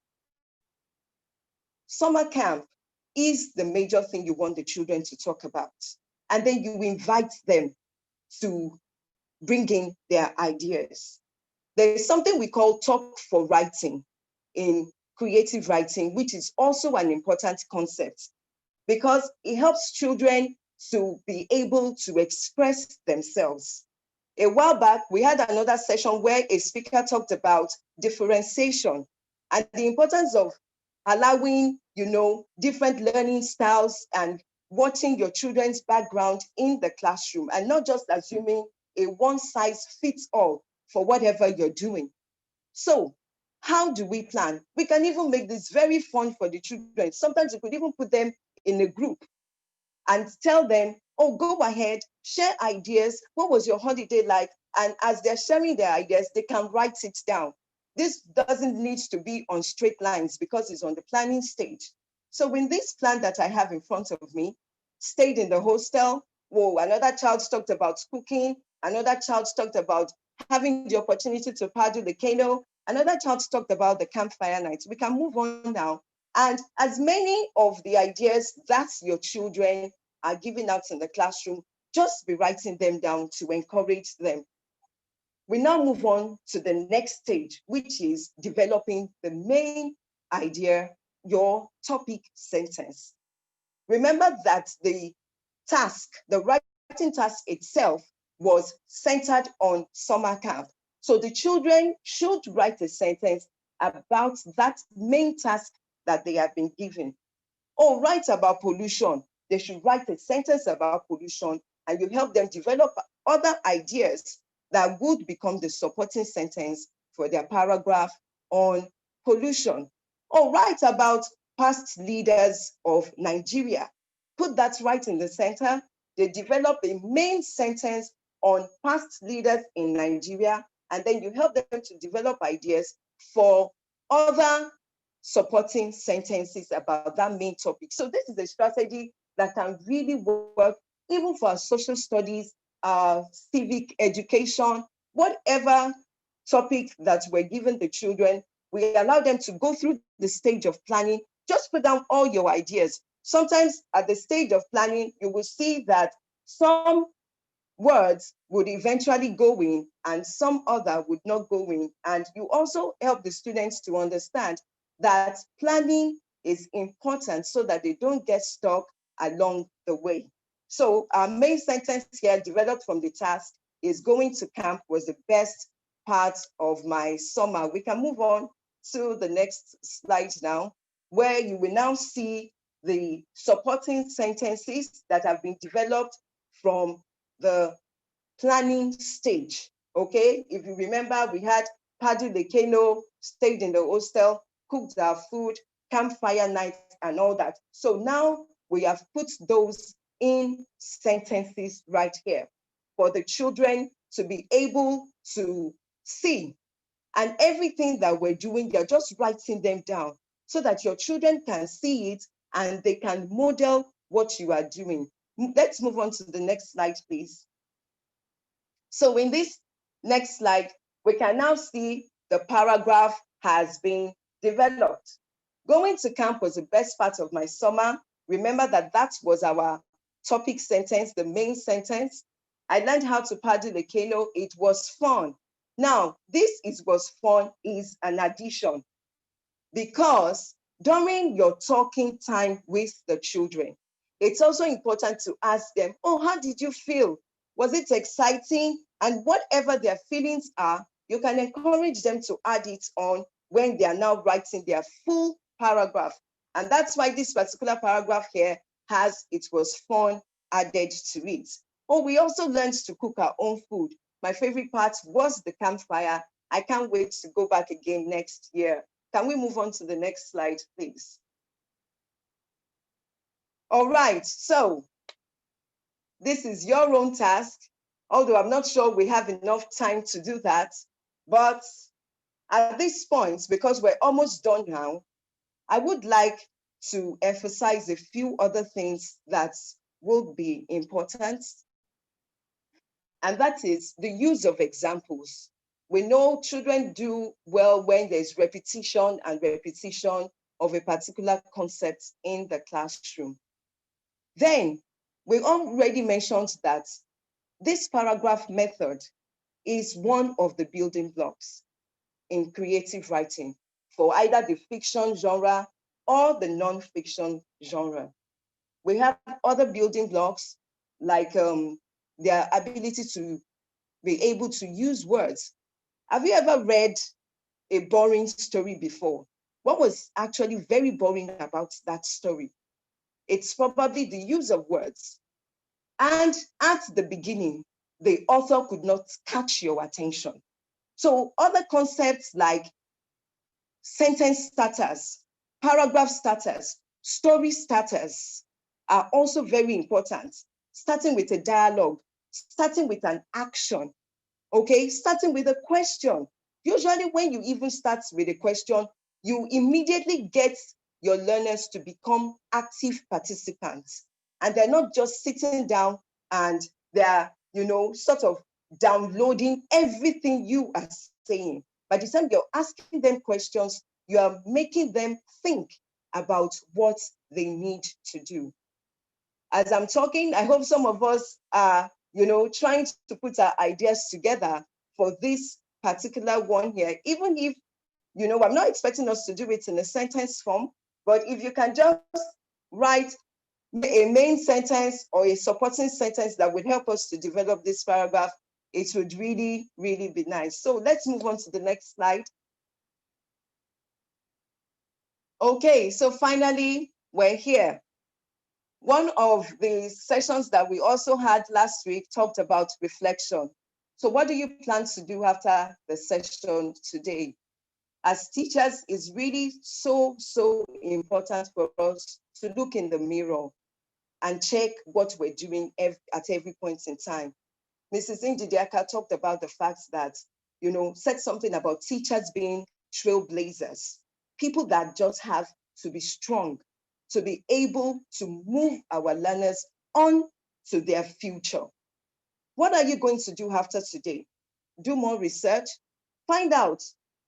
Summer camp is the major thing you want the children to talk about. And then you invite them to bring in their ideas. There is something we call talk for writing in creative writing, which is also an important concept because it helps children to be able to express themselves. A while back, we had another session where a speaker talked about differentiation and the importance of allowing, different learning styles and watching your children's background in the classroom and not just assuming a one-size-fits-all for whatever you're doing. So how do we plan? We can even make this very fun for the children. Sometimes you could even put them in a group and tell them, oh, go ahead, share ideas. What was your holiday like? And as they're sharing their ideas, they can write it down. This doesn't need to be on straight lines because it's on the planning stage. So in this plan that I have in front of me, stayed in the hostel, whoa, another child talked about cooking, another child talked about having the opportunity to paddle the canoe, another child talked about the campfire night. We can move on now. And as many of the ideas that your children are giving out in the classroom, just be writing them down to encourage them. We now move on to the next stage, which is developing the main idea, your topic sentence. Remember that the task, the writing task itself was centered on summer camp. So the children should write a sentence about that main task that they have been given. Or write about pollution. They should write a sentence about pollution and you help them develop other ideas that would become the supporting sentence for their paragraph on pollution. Or write about past leaders of Nigeria. Put that right in the center. They develop a main sentence on past leaders in Nigeria, and then you help them to develop ideas for other supporting sentences about that main topic. So this is a strategy that can really work even for our social studies, civic education, whatever topic that we're given the children, we allow them to go through the stage of planning. Just put down all your ideas. Sometimes at the stage of planning, you will see that some words would eventually go in and some other would not go in. And you also help the students to understand that planning is important so that they don't get stuck along the way. So our main sentence here, developed from the task, is going to camp was the best part of my summer. We can move on to the next slide now, where you will now see the supporting sentences that have been developed from the planning stage. Okay, if you remember, we had paddled the canoe, stayed in the hostel, cooked our food, campfire night, and all that. So now we have put those in sentences right here for the children to be able to see. And everything that we're doing, you're just writing them down so that your children can see it and they can model what you are doing. Let's move on to the next slide, please. So in this next slide, we can now see the paragraph has been developed. Going to camp was the best part of my summer. Remember that that was our topic sentence, the main sentence. I learned how to paddle the canoe. It was fun. Now, this was fun is an addition because during your talking time with the children, it's also important to ask them, oh, how did you feel? Was it exciting? And whatever their feelings are, you can encourage them to add it on when they are now writing their full paragraph. And that's why this particular paragraph here has "it was fun" added to it. Oh, we also learned to cook our own food. My favorite part was the campfire. I can't wait to go back again next year. Can we move on to the next slide, please? All right, so this is your own task, although I'm not sure we have enough time to do that. But at this point, because we're almost done now, I would like to emphasize a few other things that will be important. and that is the use of examples. We know children do well when there's repetition and repetition of a particular concept in the classroom. Then we already mentioned that this paragraph method is one of the building blocks in creative writing for either the fiction genre or the non-fiction genre. We have other building blocks like their ability to be able to use words. Have you ever read a boring story before? What was actually very boring about that story? It's probably the use of words. And at the beginning, the author could not catch your attention. So other concepts like sentence starters, paragraph starters, story starters are also very important. Starting with a dialogue, starting with an action, okay? Starting with a question. Usually when you even start with a question, you immediately get your learners to become active participants. And they're not just sitting down and they're, sort of downloading everything you are saying. By the time you're asking them questions, you are making them think about what they need to do. As I'm talking, I hope some of us are, trying to put our ideas together for this particular one here, even if, I'm not expecting us to do it in a sentence form, but if you can just write a main sentence or a supporting sentence that would help us to develop this paragraph, it would really, really be nice. So let's move on to the next slide. Okay, so finally, we're here. One of the sessions that we also had last week talked about reflection. So what do you plan to do after the session today? As teachers, it's really so important for us to look in the mirror and check what we're doing at every point in time. Mrs. Ndidiaka talked about the fact that, said something about teachers being trailblazers, people that just have to be strong, to be able to move our learners on to their future. What are you going to do after today? Do more research, find out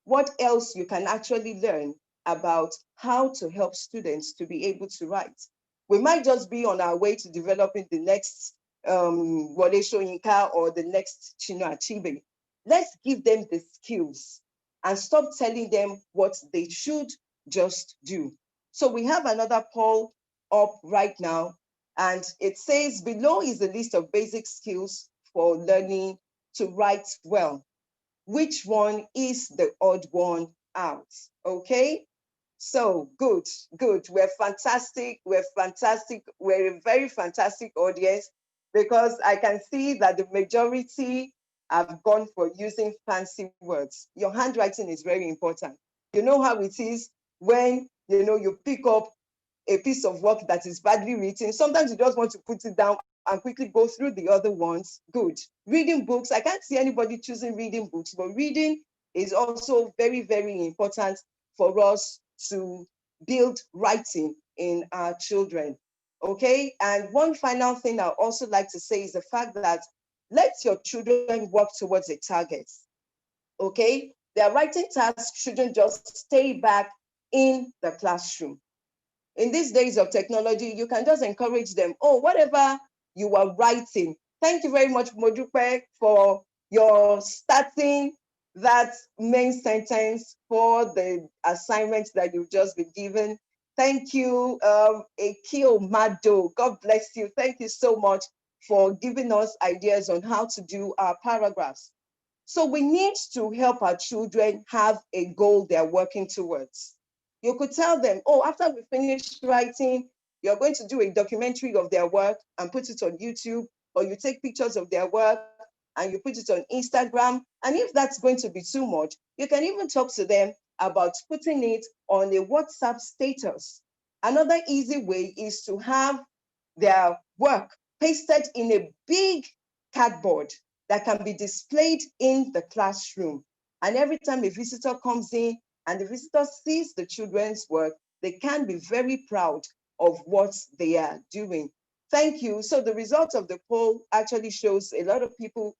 what else you can actually learn about how to help students to be able to write. We might just be on our way to developing the next Wole Soyinka or the next Chinua Achebe. Let's give them the skills and stop telling them what they should just do. So we have another poll up right now, and it says below is a list of basic skills for learning to write well. Which one is the odd one out? Okay, so good. We're fantastic. We're a very fantastic audience, because I can see that the majority have gone for using fancy words. Your handwriting is very important. You know how it is when you pick up a piece of work that is badly written. Sometimes you just want to put it down and quickly go through the other ones. Good. Reading books. I can't see anybody choosing reading books, but reading is also very, very important for us to build writing in our children. Okay. And one final thing I also like to say is the fact that let your children work towards a target. Okay. Their writing tasks shouldn't just stay back in the classroom. In these days of technology, you can just encourage them. Oh, whatever you are writing. Thank you very much, Modupe, for your starting that main sentence for the assignment that you've just been given. Thank you, Akio Mado. God bless you. Thank you so much for giving us ideas on how to do our paragraphs. So we need to help our children have a goal they're working towards. You could tell them, oh, after we finish writing, you're going to do a documentary of their work and put it on YouTube, or you take pictures of their work and you put it on Instagram. And if that's going to be too much, you can even talk to them about putting it on a WhatsApp status. Another easy way is to have their work pasted in a big cardboard that can be displayed in the classroom. And every time a visitor comes in and the visitor sees the children's work, they can be very proud of what they are doing. Thank you. So the result of the poll actually shows a lot of people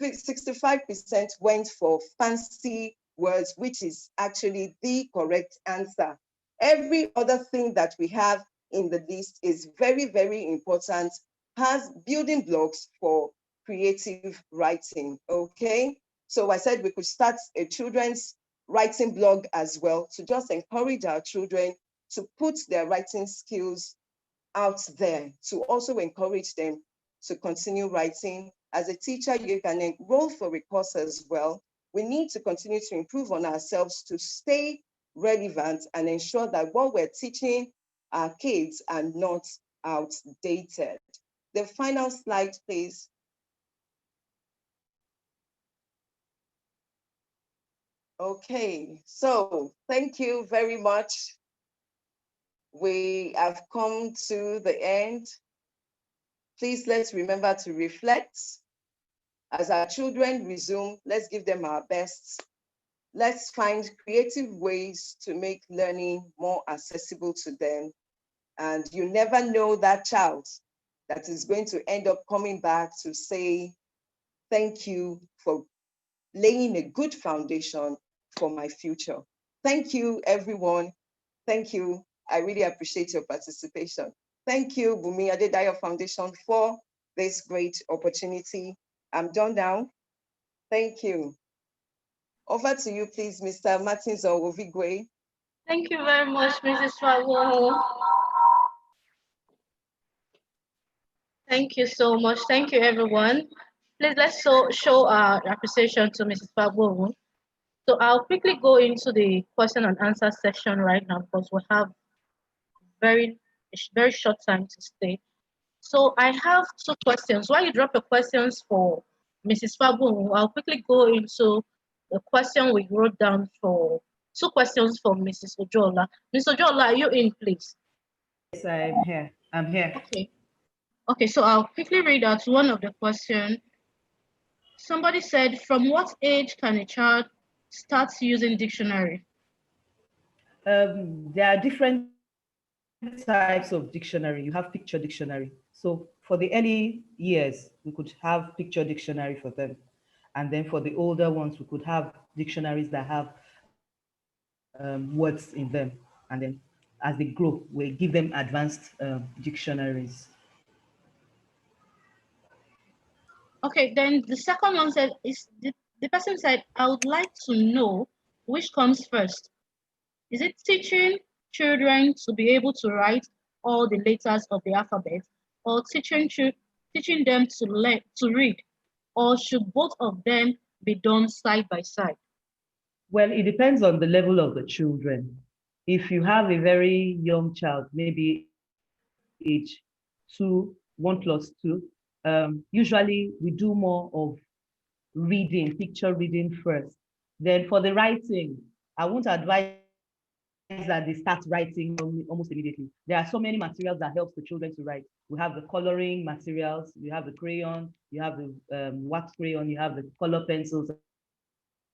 65% went for fancy words, which is actually the correct answer. Every other thing that we have in the list is very, very important, has building blocks for creative writing, okay? So I said we could start a children's writing blog as well to just encourage our children to put their writing skills out there, to also encourage them to continue writing. As a teacher, you can enroll for a course as well. We need to continue to improve on ourselves to stay relevant and ensure that what we're teaching our kids are not outdated. The final slide, please. Okay, so thank you very much. We have come to the end. Please let's remember to reflect. As our children resume, let's give them our best. Let's find creative ways to make learning more accessible to them. And you never know that child that is going to end up coming back to say, thank you for laying a good foundation for my future. Thank you, everyone. Thank you. I really appreciate your participation. Thank you, Bumi Adedayo Foundation, for this great opportunity. I'm done now. Thank you. Over to you, please, Mr. Martins Ovigwe. Thank you very much, Mrs. Fawo. Thank you so much. Thank you, everyone. Please let's show our appreciation to Mrs. Fawo. So I'll quickly go into the question and answer session right now because we have very short time to stay. So I have two questions. While you drop your questions for Mrs. Fabu, I'll quickly go into the question we wrote down for two questions for Mrs. Ojola. Mrs. Ojola, are you in, please? Yes, I'm here. I'm here. Okay. Okay, so I'll quickly read out one of the questions. Somebody said, from what age can a child start using dictionary? There are different types of dictionary. You have picture dictionary. So for the early years, we could have picture dictionary for them. And then for the older ones, we could have dictionaries that have words in them. And then as they grow, we give them advanced dictionaries. Okay, then the second one said, the person said, I would like to know which comes first. Is it teaching children to be able to write all the letters of the alphabet, or teaching them to read, or should both of them be done side by side? Well, it depends on the level of the children. If you have a very young child, maybe age 2, 1+2, usually we do more of reading, picture reading first. Then for the writing, I won't advise that they start writing almost immediately. There are so many materials that helps the children to write. We have the coloring materials, you have the crayon, you have the wax crayon, you have the color pencils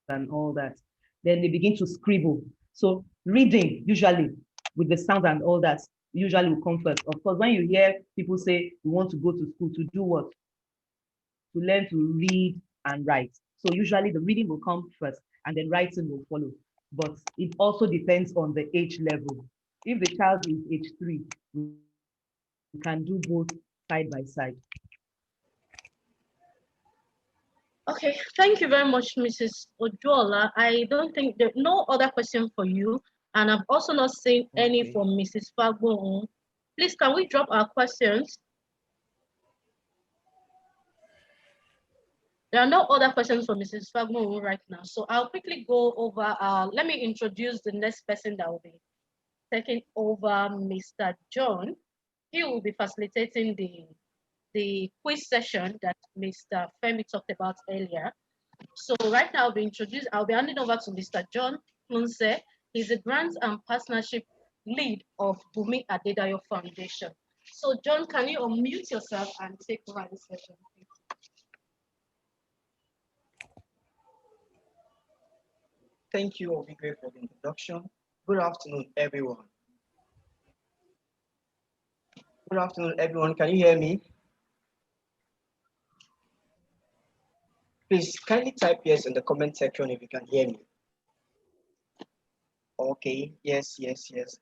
and all that. Then they begin to scribble. So reading, usually with the sound and all that, usually will come first. Of course, when you hear people say you want to go to school to do what? To learn to read and write. So usually the reading will come first and then writing will follow. But it also depends on the age level. If the child is age 3, we can do both side by side. Okay, thank you very much, Mrs. Ojola. I don't think there's no other question for you, and I've also not seen any from Mrs. Fagbo. Please, can we drop our questions? There are no other questions for Mrs. Fagbo right now, so I'll quickly go over. Let me introduce the next person that will be taking over, Mr. John. He will be facilitating the quiz session that Mr. Femi talked about earlier. So right now I'll be handing over to Mr. John Hunse. He's the Grants and Partnership Lead of Bumi Adedayo Foundation. So John, can you unmute yourself and take over the session? Thank you, Obigwe, for the introduction. Good afternoon, everyone. Good afternoon, everyone. Can you hear me? Please kindly type yes in the comment section if you can hear me. Okay, yes.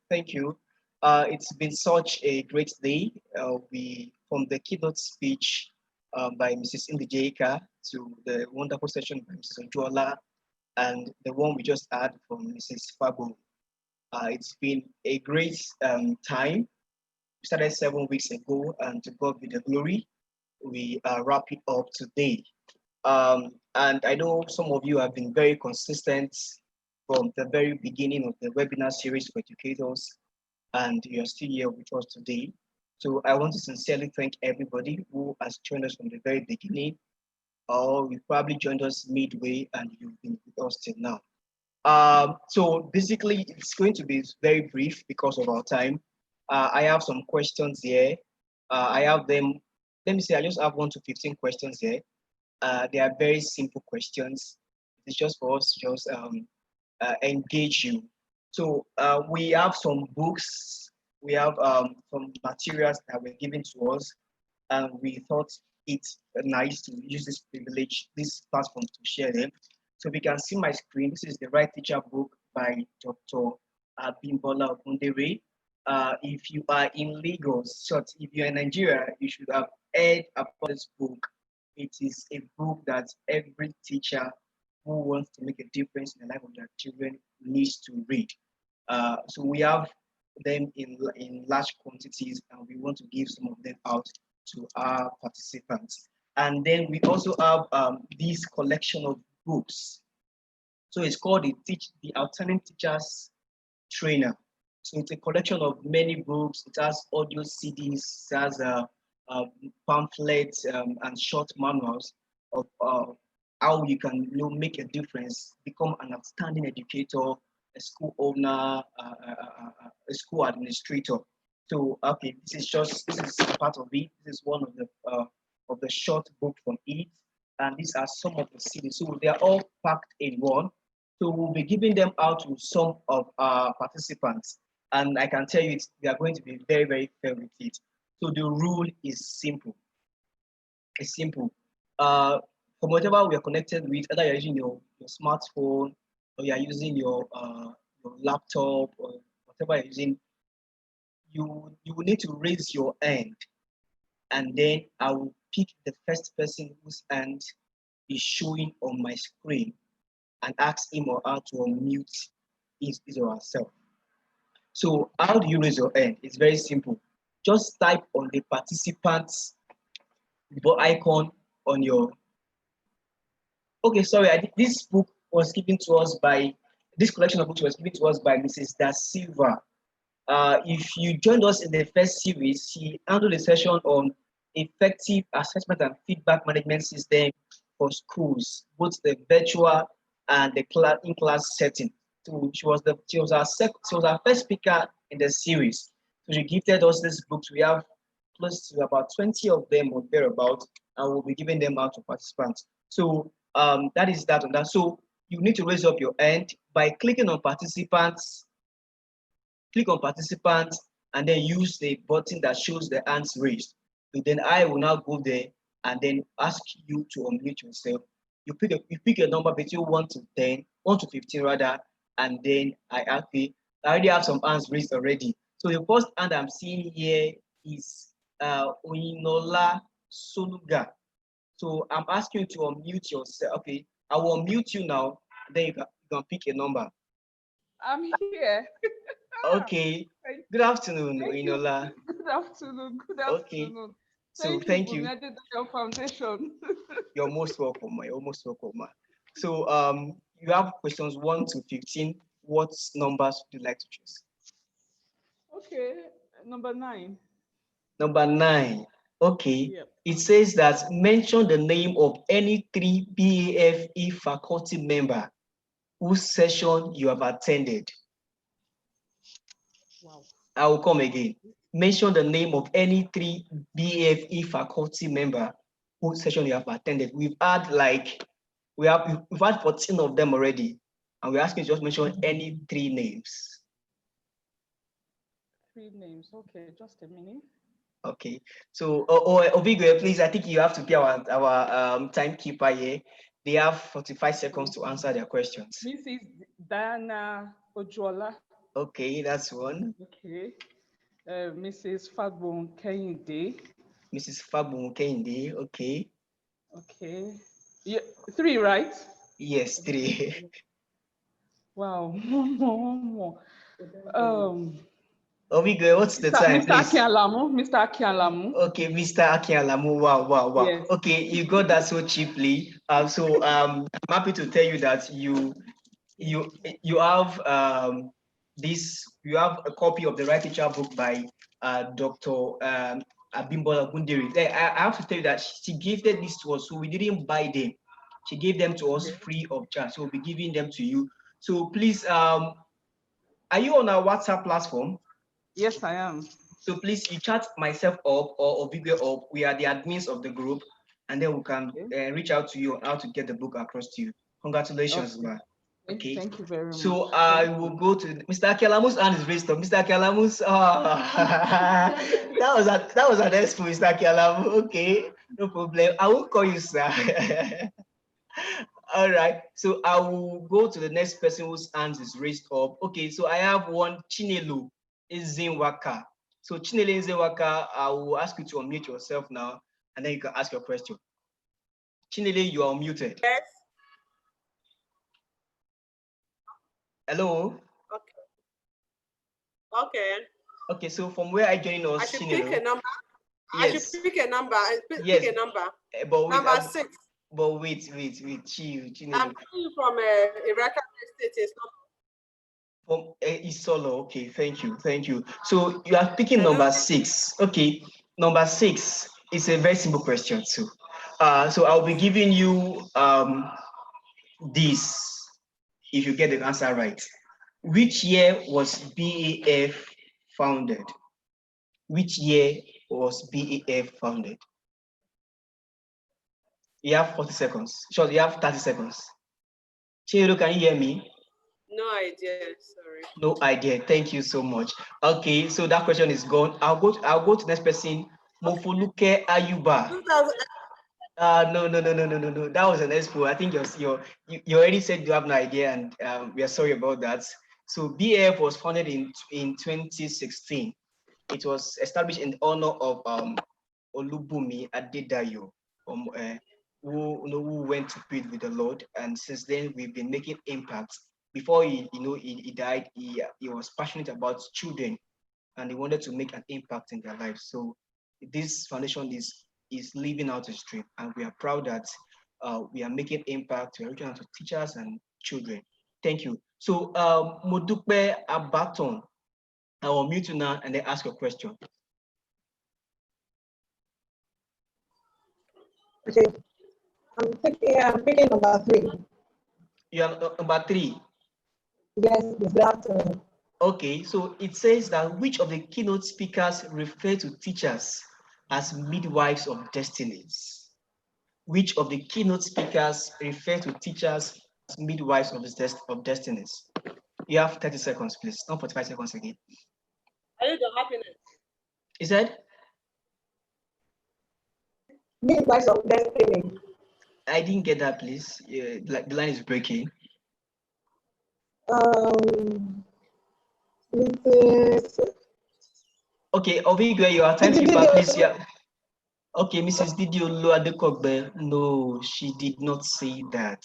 Thank you. It's been such a great day. We from the keynote speech by Mrs. Indijeka to the wonderful session by Mrs. Abdullah and the one we just had from Mrs. Fabo. It's been a great time. We started 7 weeks ago, and to God be the glory. We wrap it up today. And I know some of you have been very consistent from the very beginning of the webinar series for educators, and you're still here with us today. So I want to sincerely thank everybody who has joined us from the very beginning, or you probably joined us midway and you've been with us till now. So basically, it's going to be very brief because of our time. I have some questions here. I have them. Let me say, I just have 1 to 15 questions here. They are very simple questions. It's just for us to just engage you. So we have some books. We have some materials that were given to us, and we thought it's nice to use this privilege, this platform to share them. So we can see my screen. This is the Right Teacher book by Dr. Bimbola Ogundere. If you are in Lagos, so if you're in Nigeria, you should have heard about this book. It is a book that every teacher who wants to make a difference in the life of their children needs to read. So we have them in large quantities, and we want to give some of them out to our participants. And then we also have this collection of books. So it's called the Alternate Teachers Trainer. So it's a collection of many books. It has audio CDs, it has pamphlets and short manuals of how you can make a difference, become an outstanding educator, a school owner, a school administrator. So okay, this is part of it. This is one of the short book from it, and these are some of the CDs. So they are all packed in one. So we'll be giving them out to some of our participants, and I can tell you they are going to be very, very fair with it. So the rule is simple. It's simple. From whatever we are connected with, either you're using your smartphone or you're using your laptop or whatever you're using, you will need to raise your hand, and then I will pick the first person whose hand is showing on my screen and ask him or her to unmute his or herself. So how do you raise your hand? It's very simple. Just type on the participants icon on your. Okay, sorry. This book was given to us by, this collection of books was given to us by Mrs. Da Silva. If you joined us in the first series, she handled a session on effective assessment and feedback management system for schools, both the virtual and the in-class setting. So she was our first speaker in the series. So she gifted us these books. We have close to about 20 of them or thereabouts, and we'll be giving them out to participants. So that is that on that. So you need to raise up your hand by clicking on participants. Click on participants and then use the button that shows the hands raised. So then I will now go there and then ask you to unmute yourself. You pick a number between 1 to 10, 1 to 15 rather, and then I already have some hands raised already. So the first hand I'm seeing here is Oyinola Soluga. So I'm asking you to unmute yourself. Okay, I will unmute you now. Then you can pick a number. I'm here. Okay. Good afternoon, Oyinola. Good afternoon. Good afternoon. Okay. So thank you. Your foundation. You're most welcome. You're most welcome. So you have questions 1 to 15. What numbers would you like to choose? Okay, number 9. Number 9. Okay. Yep. It says that mention the name of any 3 BAFE faculty member whose session you have attended. Wow. I will come again. Mention the name of any 3 BAFE faculty member whose session you have attended. We've had 14 of them already, and we're asking you to just mention any 3 names. 3 names. Okay, just a minute. Okay. So, Obigwe, please, I think you have to be our timekeeper here. They have 45 seconds to answer their questions. Mrs. Diana Ojola. Okay, that's one. Okay. Mrs. Fagbon Kehinde. Mrs. Fabun Kehinde. Okay. Okay. Yeah, 3, right? Yes, 3. Wow. One more. Ovigo, what's the time, Mr. please? Akialamu. Mr. Akialamu. Okay, Mr. Akialamu. Wow. Yes. Okay, you got that so cheaply. So I'm happy to tell you that you have you have a copy of the Right Teacher book by Dr. Abimbola Gundiri. I have to tell you that she gifted this to us, so we didn't buy them. She gave them to us free of charge, so we'll be giving them to you. So please, are you on our WhatsApp platform? Yes, I am. So please, you chat myself up or Obigwe up. We are the admins of the group, and then we can reach out to you on how to get the book across to you. Congratulations, Okay. man. Okay. Thank you very much. So I will go to Mr. Akialamu's hand is raised up. Mr. Akialamu's, that was an expo, Mr. Akialamu. Okay, no problem. I will call you, sir. All right. So I will go to the next person whose hands is raised up. Okay. So I have one Chinelu Izinwaka. So Chinelu Izinwaka, I will ask you to unmute yourself now, and then you can ask your question. Chinelu, you are muted. Yes. Hello. Okay. Okay. So from where are you joining us, I should Chinelu? pick a number. Yes. I should pick a number. Yes. Pick a number. But wait, Number 6. But wait, Chinelu. I'm coming from Iraqi State. From Isolo. Okay, thank you. So you are picking number 6. Okay, number 6 is a very simple question too. So I'll be giving you this if you get the answer right. Which year was BAF founded? Which year was BAF founded? You have 40 seconds. Sure, you have 30 seconds. Chiro, can you hear me? No idea, sorry. No idea. Thank you so much. Okay, so that question is gone. I'll go to the next person. Mofuluke Ayuba. No. That was an expo. I think you already said you have no idea, and we are sorry about that. So BAF was founded in 2016. It was established in honor of Olubumi Adedayo, who went to be with the Lord, and since then we've been making impact. Before he died, he was passionate about children, and he wanted to make an impact in their lives. So this foundation is living out his dream, and we are proud that we are making impact. We are reaching out to teachers and children. Thank you. So Modupe Abaton, I will mute you now and then ask your question. Okay, I'm picking number 3. You are number 3. Yes, it's that. Okay, so it says that which of the keynote speakers refer to teachers as midwives of destinies? Which of the keynote speakers refer to teachers as midwives of destinies? You have 30 seconds, please. Not 45 seconds again. I need your happiness. Is that? Midwives of destiny. I didn't get that, please. Yeah, the line is breaking. Okay, Ovigwe, your timekeeper, please. Yeah. Okay, Mrs. Didiolo Adekogbe. No, she did not say that.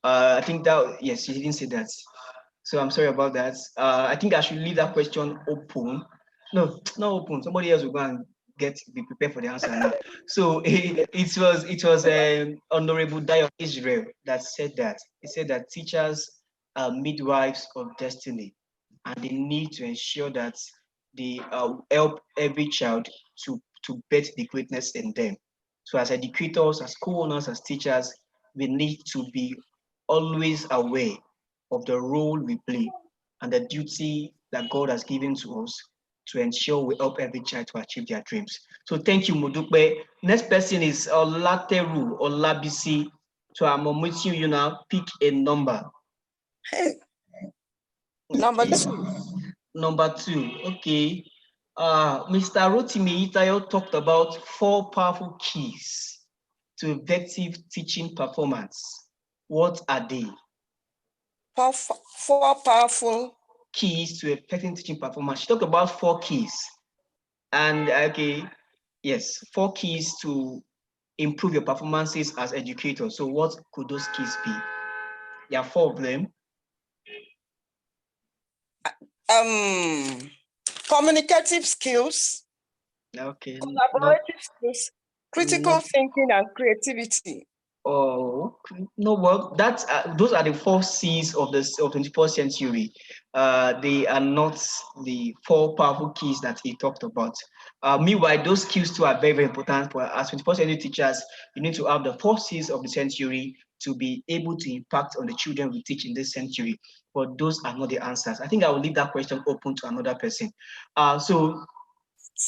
I think that, yes, she didn't say that. So I'm sorry about that. I think I should leave that question open. No, not open. Somebody else will go and be prepared for the answer now. So it was Honorable Dio Israel that said that. He said that teachers are midwives of destiny, and they need to ensure that they help every child to bet the greatness in them. So as educators, as co-owners, as teachers, we need to be always aware of the role we play and the duty that God has given to us to ensure we help every child to achieve their dreams. So thank you, Modupe. Next person is Olateru Olabisi. So I'm meeting you now. Pick a number. Number 2. Number 2. Okay. Mr. Rotimi Itayo talked about 4 powerful keys to effective teaching performance. What are they? Four powerful keys to effective teaching performance. She talked about 4 keys. And okay, yes, 4 keys to improve your performances as educators. So what could those keys be? There are 4 of them. Communicative skills. Okay. Collaborative skills, critical thinking, and creativity. Oh no, well, that's those are the 4 C's of the 21st century. They are not the 4 powerful keys that he talked about. Meanwhile, those skills too are very, very important. For as 21st century teachers, you need to have the 4 C's of the century to be able to impact on the children we teach in this century. But those are not the answers. I think I will leave that question open to another person. So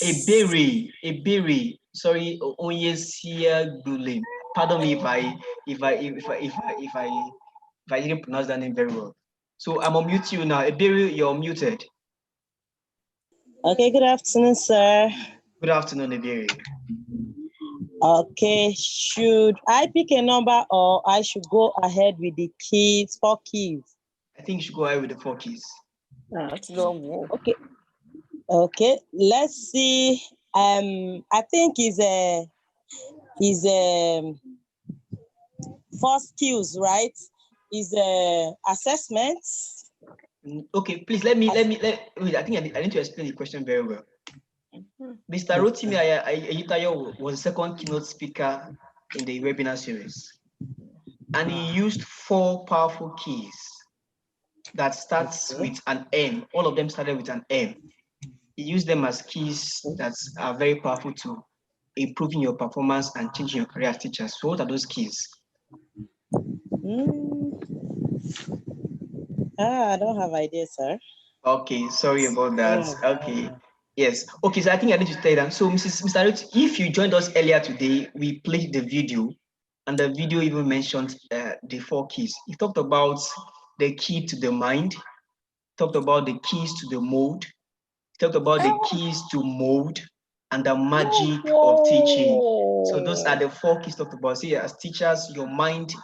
Ebere, sorry, Onyesia Gulim. Pardon me if I didn't pronounce that name very well. So I'm on mute you now. Ebere, you're muted. Okay, good afternoon, sir. Good afternoon, Ebere. Okay, should I pick a number or I should go ahead with the keys, 4 keys? I think you should go ahead with the 4 keys. Okay. Okay, let's see. I think is first skills, right? Is assessments. Okay, please let me wait, I think I need to explain the question very well. Mr. Rotimi Ayitayo was the second keynote speaker in the webinar series, and he used 4 powerful keys that starts with an M. All of them started with an M. He used them as keys that are very powerful to improving your performance and changing your career as teachers. So what are those keys? I don't have ideas, sir. Okay, sorry about that. Okay. Yes. Okay, so I think I need to tell you that. So Mr. Ruth, if you joined us earlier today, we played the video, and the video even mentioned the 4 keys. He talked about the key to the mind, talked about the keys to the mold, talked about the keys to mold, and the magic of teaching. So those are the 4 keys talked about. See, as teachers, your mind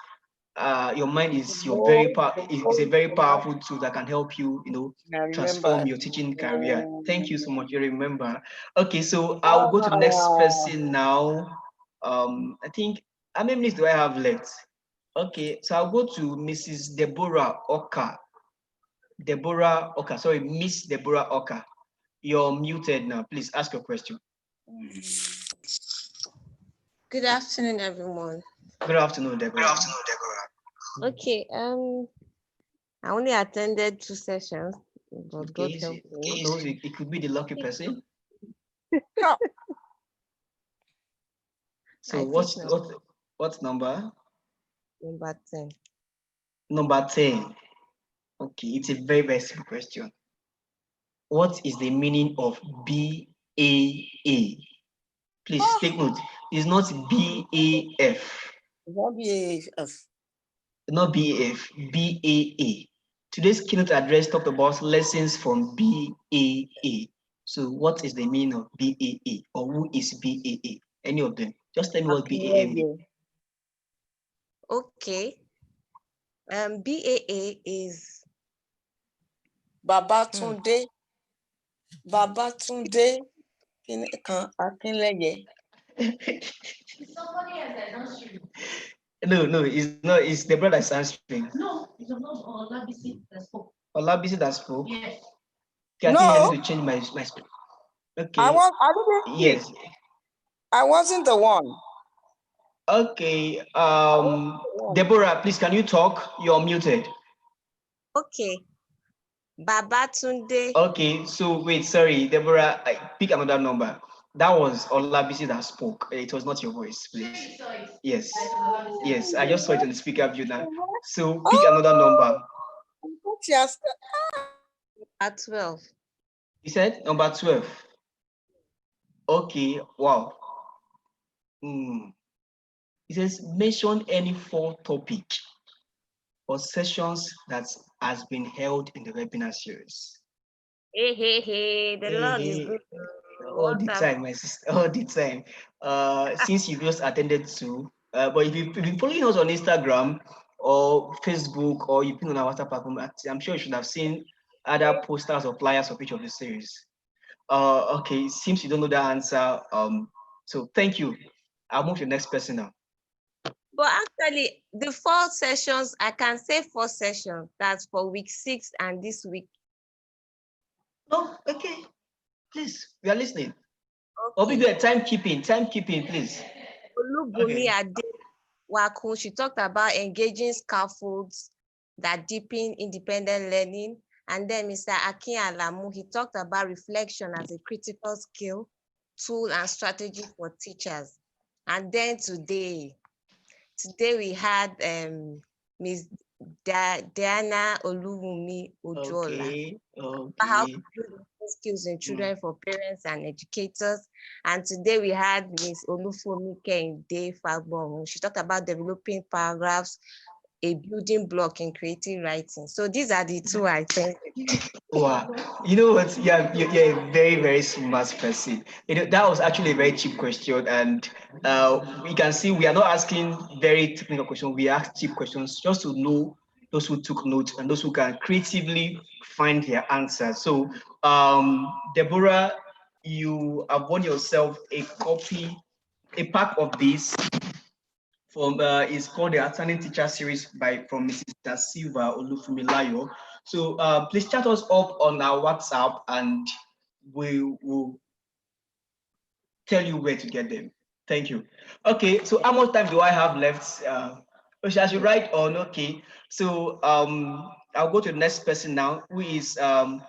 is is a very powerful tool that can help you, transform your teaching career. Thank you so much. You remember. Okay, so I'll go to the next person now. I think how many minutes do I have left? Okay, so I'll go to Mrs. Deborah Oka. Sorry, Miss Deborah Oka. You're muted now. Please ask your question. Good afternoon, everyone. Good afternoon, Deborah. Okay, I only attended 2 sessions, but God help me. Who knows? It could be the lucky person. So what's number? Number 10. Number 10. Okay, it's a very, very simple question. What is the meaning of BAA? Please take note. It's not BAF. Not BAF. Not BAF, BAA. Today's keynote address talked about lessons from BAA. So what is the meaning of BAA, or who is BAA? Any of them? Just tell me what BAA means. Okay. BAA is Babatunde. Babatunde Akinleye. somebody else that don't shoot. No, it's not. It's the brother that's answering. No, it's not Olabisi that spoke. Olabisi that spoke? Yes. Okay, I think I need to change my speech. Okay. I didn't yes. speak. I wasn't the one. Okay. Deborah, please, can you talk? You're muted. Okay. Babatunde. Okay, so wait, sorry, Deborah, pick another number. That was Olabisi that spoke. It was not your voice, please. Yes. Yes, I just saw it on the speaker view now. So pick another number. Yes. At 12. You said number 12. Okay, wow. It says mention any 4 topic or sessions that has been held in the webinar series. Hey, the Lord is good. All the time, my sister, all the time. Since you just attended 2, But if you've been following us on Instagram or Facebook, or you've been on our WhatsApp platform, I'm sure you should have seen other posters or flyers of each of the series. Okay, it seems you don't know the answer. So thank you. I'll move to the next person now. But actually, the 4 sessions, I can say 4 sessions. That's for week 6 and this week. Oh, okay. Please, we are listening. Okay. Obi, timekeeping, please. Olubumi Ade Wakun, she talked about engaging scaffolds that deepen independent learning. And then Mr. Akin Alamu, he talked about reflection as a critical skill, tool, and strategy for teachers. And then today we had Ms. Diana Oluwumi Ojola. How to build skills in children for parents and educators. And today we had Ms. Olufumi Kehinde Fagbon. She talked about developing paragraphs, a building block in creative writing. So these are the 2 I think. Wow, you know what? Yeah, you're a very, very smart person. You know, that was actually a very cheap question, and we can see we are not asking very technical questions. We ask cheap questions just to know those who took notes and those who can creatively find their answers. So, Deborah, you have won yourself a pack of this from it's called the Outstanding Teacher Series from Mrs. Da Silva Olufumilayo. So please chat us up on our WhatsApp and we will tell you where to get them. Thank you. Okay, so how much time do I have left? I should write on. Okay, so I'll go to the next person now, who is Samuel.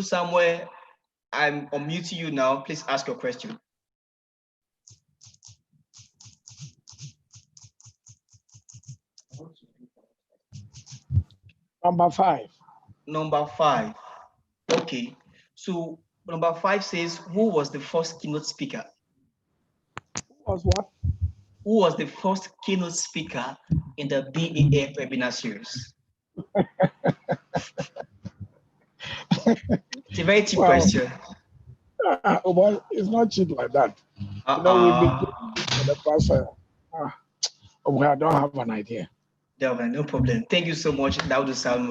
Samuel, I'm unmuting you now. Please ask your question. Number 5. Number 5. Okay. So number 5 says, who was the first keynote speaker? Who was what? Who was the first keynote speaker in the BEF webinar series? It's a very cheap question. Well, it's not cheap like that. You know, we've been doing this for the past. I don't have an idea. No problem. Thank you so much. That would sound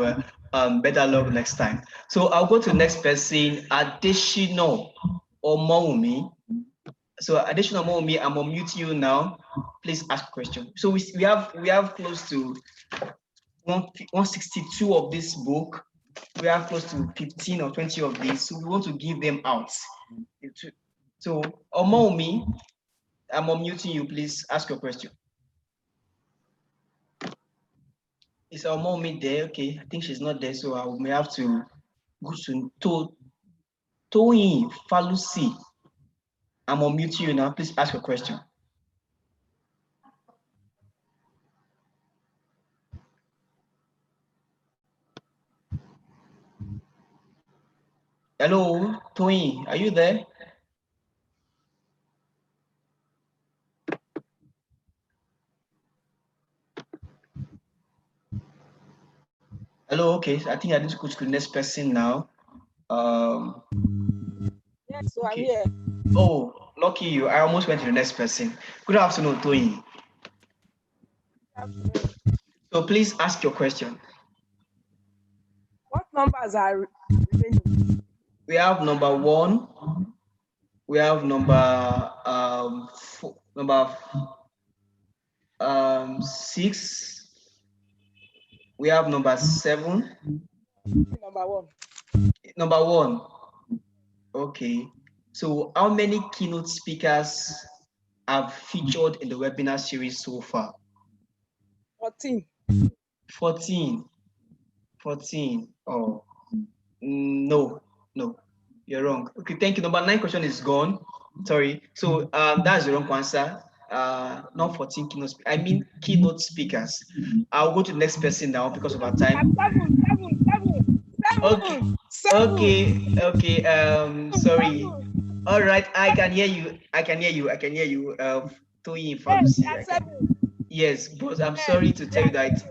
better luck next time. So I'll go to the next person, Adeshino Omowumi. So Adeshino Omowumi, I'm unmuting you now. Please ask a question. So we have close to 162 of this book. We have close to 15 or 20 of these. So we want to give them out. So Omowumi, I'm unmuting you. Please ask your question. Is our mommy there? Okay, I think she's not there, so I may have to go to Toyin Falusi. I'm unmuting you now. Please ask your question. Hello, Toyin, are you there? Hello, okay. I think I need to go to the next person now. Yes, so okay. I'm here. Oh, lucky you. I almost went to the next person. Good afternoon, Toyin. So please ask your question. What numbers are remaining? We have number 1. We have number 6. We have number 7. Number 1. Number 1. Okay. So how many keynote speakers have featured in the webinar series so far? 14. 14. 14. Oh, no. You're wrong. Okay, thank you. Number 9 question is gone. Sorry. So that's the wrong answer. Not 14 keynote speakers. I mean keynote speakers. I'll go to the next person now because of our time. 7. Okay. Sorry. All right, I can hear you. Toyin Falusi. Yes, but I'm sorry to tell you that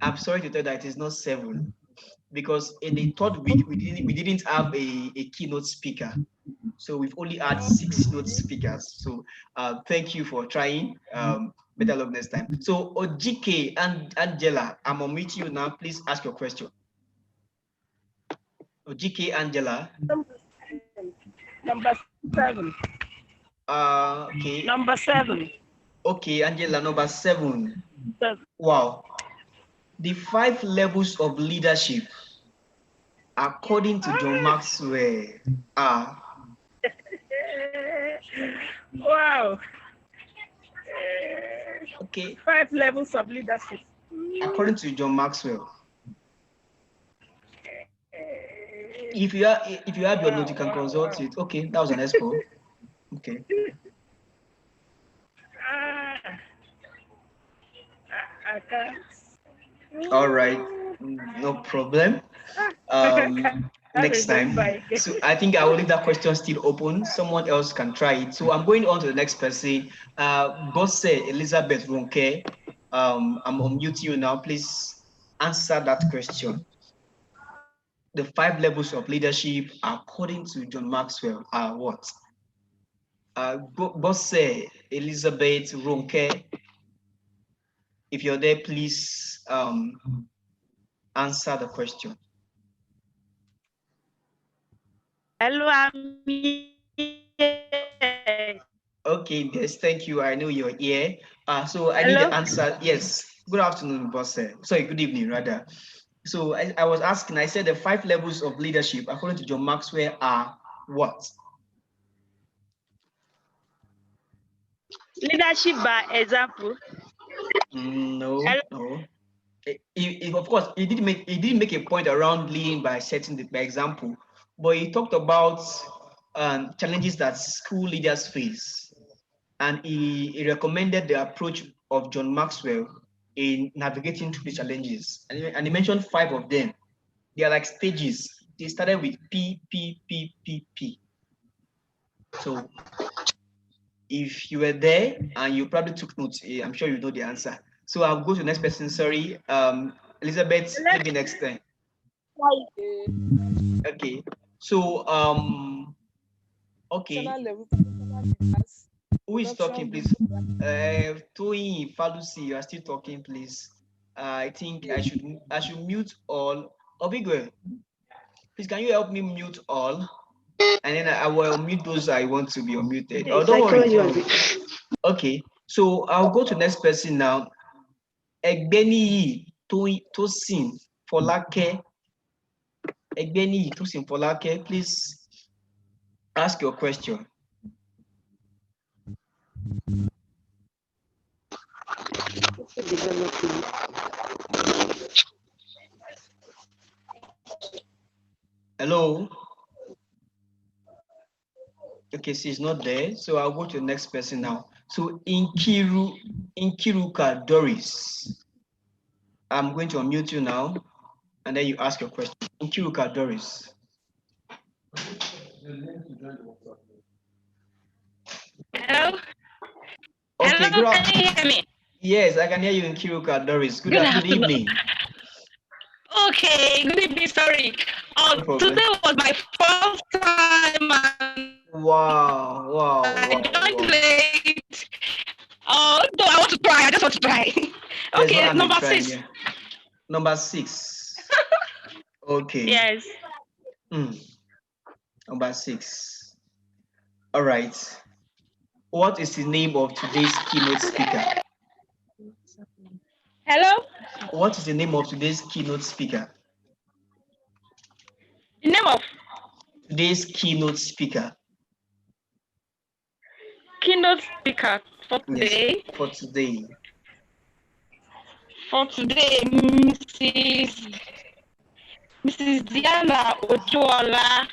it is not 7, because in the 3rd week we didn't have a keynote speaker. So we've only had 6 keynote speakers. So thank you for trying. Better luck next time. So Ojike and Angela, I'm on with you now. Please ask your question. Ojike Angela. Number 7. Okay. Number 7. Okay, Angela, number 7. Wow. The 5 levels of leadership, according to John Maxwell, are. Wow. Okay. 5 levels of leadership. According to John Maxwell. If you have your note, you can consult it. Okay, that was an expo. Okay. I can't. All right, no problem. Next time. So I think I will leave that question still open. Someone else can try it. So I'm going on to the next person. Bosse Elizabeth Ronke. I'm on mute you now. Please answer that question. The 5 levels of leadership, according to John Maxwell, are what? Bosse Elizabeth Ronke. If you're there, please answer the question. Hello, I'm here. Okay, yes, thank you. I know you're here. So I need the answer. Yes. Good afternoon, boss. Sorry, good evening, rather. So I was asking, I said the 5 levels of leadership, according to John Maxwell, are what? Leadership by example. No, no. Of course, he didn't make a point around leading by setting by example, but he talked about challenges that school leaders face, and he recommended the approach of John Maxwell in navigating through the challenges, and he mentioned 5 of them. They are like stages. They started with P, P, P, P, P. So if you were there and you probably took notes, I'm sure you know the answer. So I'll go to the next person. Sorry, Elizabeth, maybe next time. Okay. So okay. Who is talking, please? Toyin Falusi, you are still talking, please. I think I should mute all. Obigwe, please can you help me mute all? And then I will mute those I want to be unmuted. Oh, don't worry. Okay, so I'll go to the next person now. Egbeni Tosin Folake. Egbeni Tosin Folake, please ask your question. Hello. Okay, she's not there, so I'll go to the next person now. So Inkiruka Doris, I'm going to unmute you now, and then you ask your question. Inkiruka Doris. Hello. Okay, hello, can you hear me? Yes, I can hear you, Inkiruka Doris. Good evening. Okay, good evening. Sorry. No today was my first time. Wow. I joined late. No, I want to try. I just want to try. Okay, number 6. Yeah. Number 6. Okay. Yes. Number 6. All right. What is the name of today's keynote speaker? Hello? What is the name of today's keynote speaker? The name of? Today's keynote speaker. Keynote speaker for today? Yes, for today. For today, Mrs. Diana Ojola.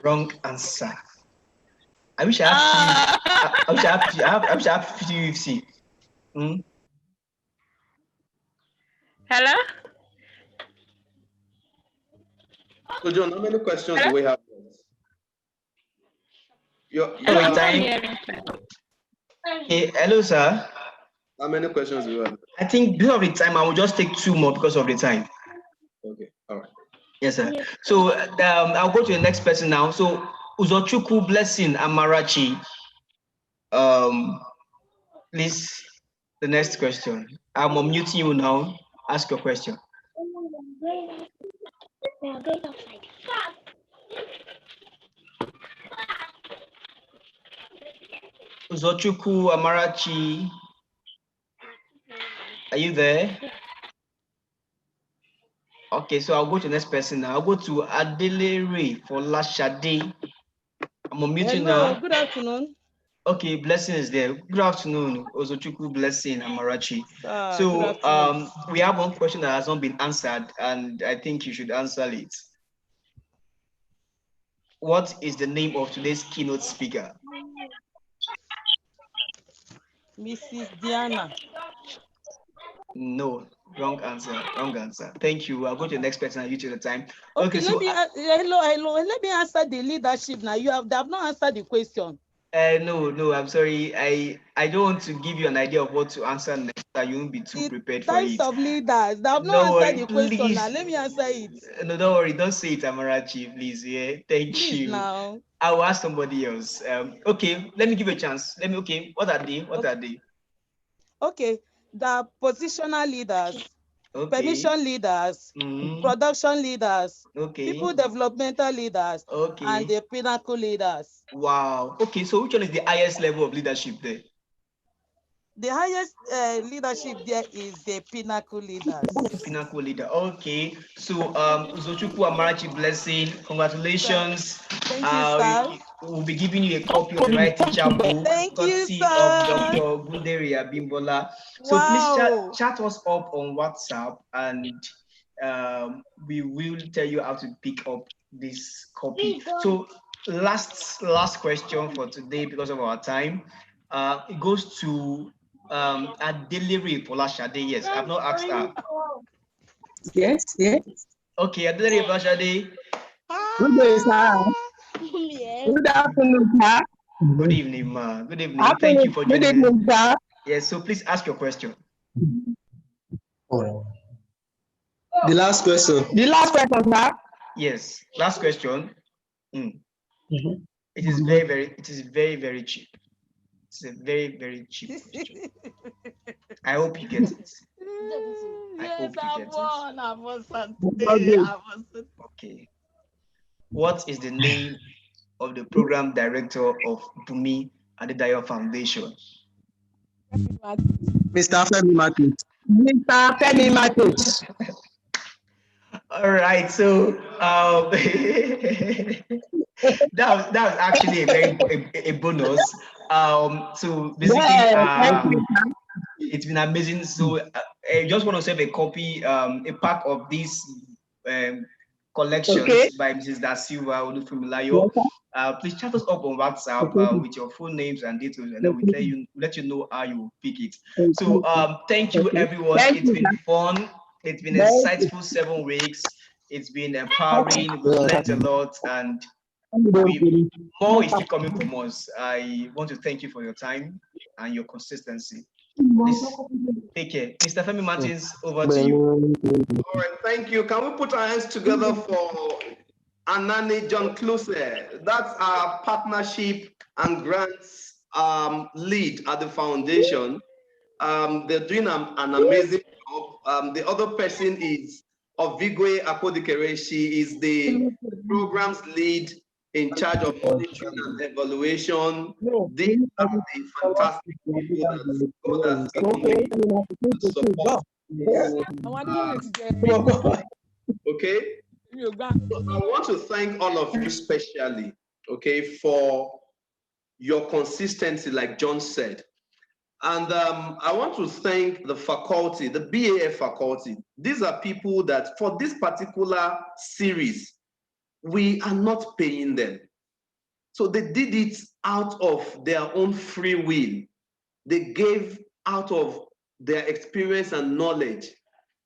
Wrong answer. I wish I have 50-50. Hello? So John, how many questions do we have? Hello, sir. How many questions do you have? I think because of the time, I will just take 2 more because of the time. Okay, all right. Yes, sir. So I'll go to the next person now. So Uzochukwu Blessing Amarachi. Please, the next question. I'm unmuting you now. Ask your question. Uzochukwu Amarachi, are you there? Okay, so I'll go to the next person now. I'll go to Adelere for Lashade. I'm unmuting now. Hello, good afternoon. Okay, Blessing is there. Good afternoon, Uzochukwu Blessing Amarachi. Good So afternoon. we have one question that has not been answered, and I think you should answer it. What is the name of today's keynote speaker? Mrs. Diana. No, wrong answer. Wrong answer. Thank you. I'll go to the next person and you to the time. Okay, so hello. Let me answer the leadership now. They have not answered the question. No, I'm sorry. I don't want to give you an idea of what to answer next. That you won't be too prepared for it. Types of leaders. They have not answered the question now. Let me answer it. No, don't worry. Don't say it, Amarachi, please. Yeah, thank you. Now. I will ask somebody else. Okay, let me give a chance. Okay, what are they? What are they? Okay, the positional leaders, permission leaders, production leaders, people developmental leaders, and the pinnacle leaders. Wow. Okay, so which one is the highest level of leadership there? The highest leadership there is the pinnacle leaders. The pinnacle leader. Okay. So Uzochukwu Amarachi Blessing, congratulations. Thank you, sir. We'll be giving you a copy of the right teacher book, courtesy of Dr. Gunderia Bimbola. So please chat us up on WhatsApp, and we will tell you how to pick up this copy. So last question for today, because of our time. It goes to Adelere Folashade. Yes, I've not asked her. Yes. Okay, Adelere Folashade. Good day, sir. Good afternoon, sir. Good evening, ma. Good evening. Thank you for joining. Good evening, sir. Yes, so please ask your question. The last question. The last question, sir. Yes, last question. It is very, very cheap. It's a very, very cheap question. I hope you get it. I hope you get it. Okay. What is the name of the program director of Bumi Adedayo Foundation? Mr. Femi Market. Mr. Femi Market. All right, so that was actually a bonus. So basically, it's been amazing. So I just want to save a copy, a pack of these collections by Mrs. Da Silva Olufumilayo. Please chat us up on WhatsApp with your full names and details, and then we'll let you know how you pick it. So thank you, everyone. It's been fun. It's been insightful 7 weeks. It's been empowering. We've learned a lot, and more is still coming from us. I want to thank you for your time and your consistency. Please take care. Mr. Femi Martins, over to you. All right, thank you. Can we put our hands together for Anani John Close? That's our partnership and grants lead at the foundation. They're doing an amazing job. The other person is Ovigwe Apodikere. She is the programs lead in charge of monitoring and evaluation. These are the fantastic people that God has given me to support. Okay. So I want to thank all of you specially, okay, for your consistency, like John said. And I want to thank the faculty, the BAF faculty. These are people that for this particular series, we are not paying them. So they did it out of their own free will. They gave out of their experience and knowledge.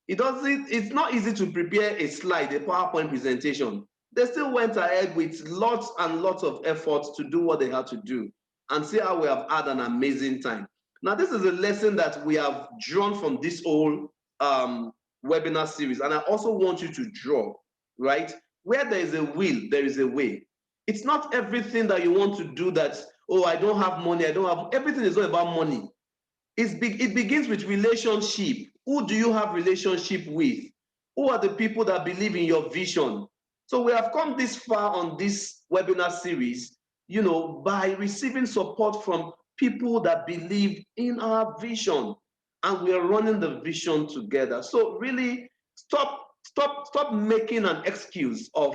It's not easy to prepare a slide, a PowerPoint presentation. They still went ahead with lots and lots of efforts to do what they had to do, and see how we have had an amazing time. Now, this is a lesson that we have drawn from this whole webinar series. And I also want you to draw, right? Where there is a will, there is a way. It's not everything that you want to do that, oh, I don't have money, I don't have, everything is not about money. It begins with relationship. Who do you have relationship with? Who are the people that believe in your vision? So we have come this far on this webinar series, you know, by receiving support from people that believe in our vision, and we are running the vision together. So really, stop making an excuse of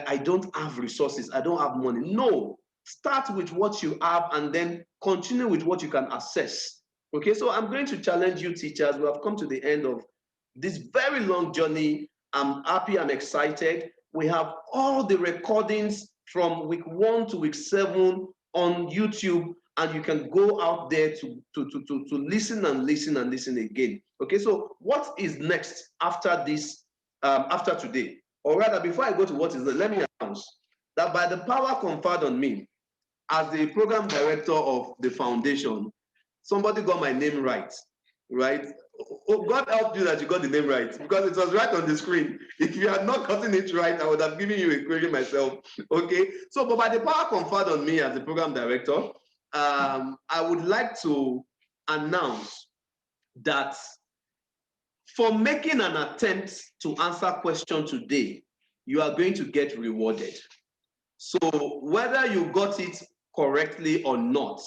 I don't have resources, I don't have money. No, start with what you have and then continue with what you can access. Okay, so I'm going to challenge you, teachers. We have come to the end of this very long journey. I'm happy, I'm excited. We have all the recordings from week 1 to week 7 on YouTube, and you can go out there to listen and listen and listen again. Okay, so what is next after this, after today? Or rather, before I go to what is next, let me announce that by the power conferred on me as the program director of the foundation, somebody got my name right? Oh, God help you that you got the name right, because it was right on the screen. If you had not gotten it right, I would have given you a query myself. Okay, so but by the power conferred on me as the program director, I would like to announce that for making an attempt to answer question today, you are going to get rewarded. So whether you got it correctly or not,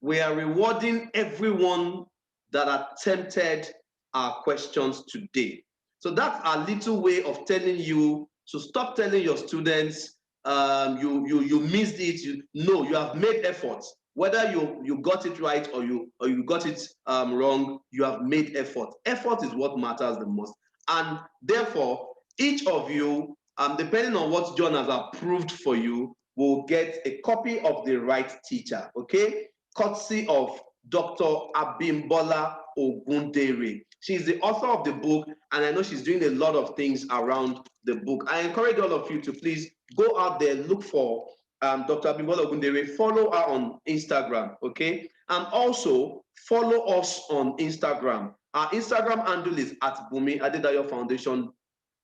we are rewarding everyone that attempted our questions today. So that's a little way of telling you to stop telling your students you missed it. No, you have made efforts. Whether you got it right or you got it wrong, you have made effort. Effort is what matters the most. And therefore, each of you, depending on what John has approved for you, will get a copy of the right teacher, okay? Courtesy of Dr. Abimbola Ogundere. She's the author of the book, and I know she's doing a lot of things around the book. I encourage all of you to please go out there, look for Dr. Abimbola Ogundere, follow her on Instagram, okay? And also follow us on Instagram. Our Instagram handle is @Bumi Adedayo Foundation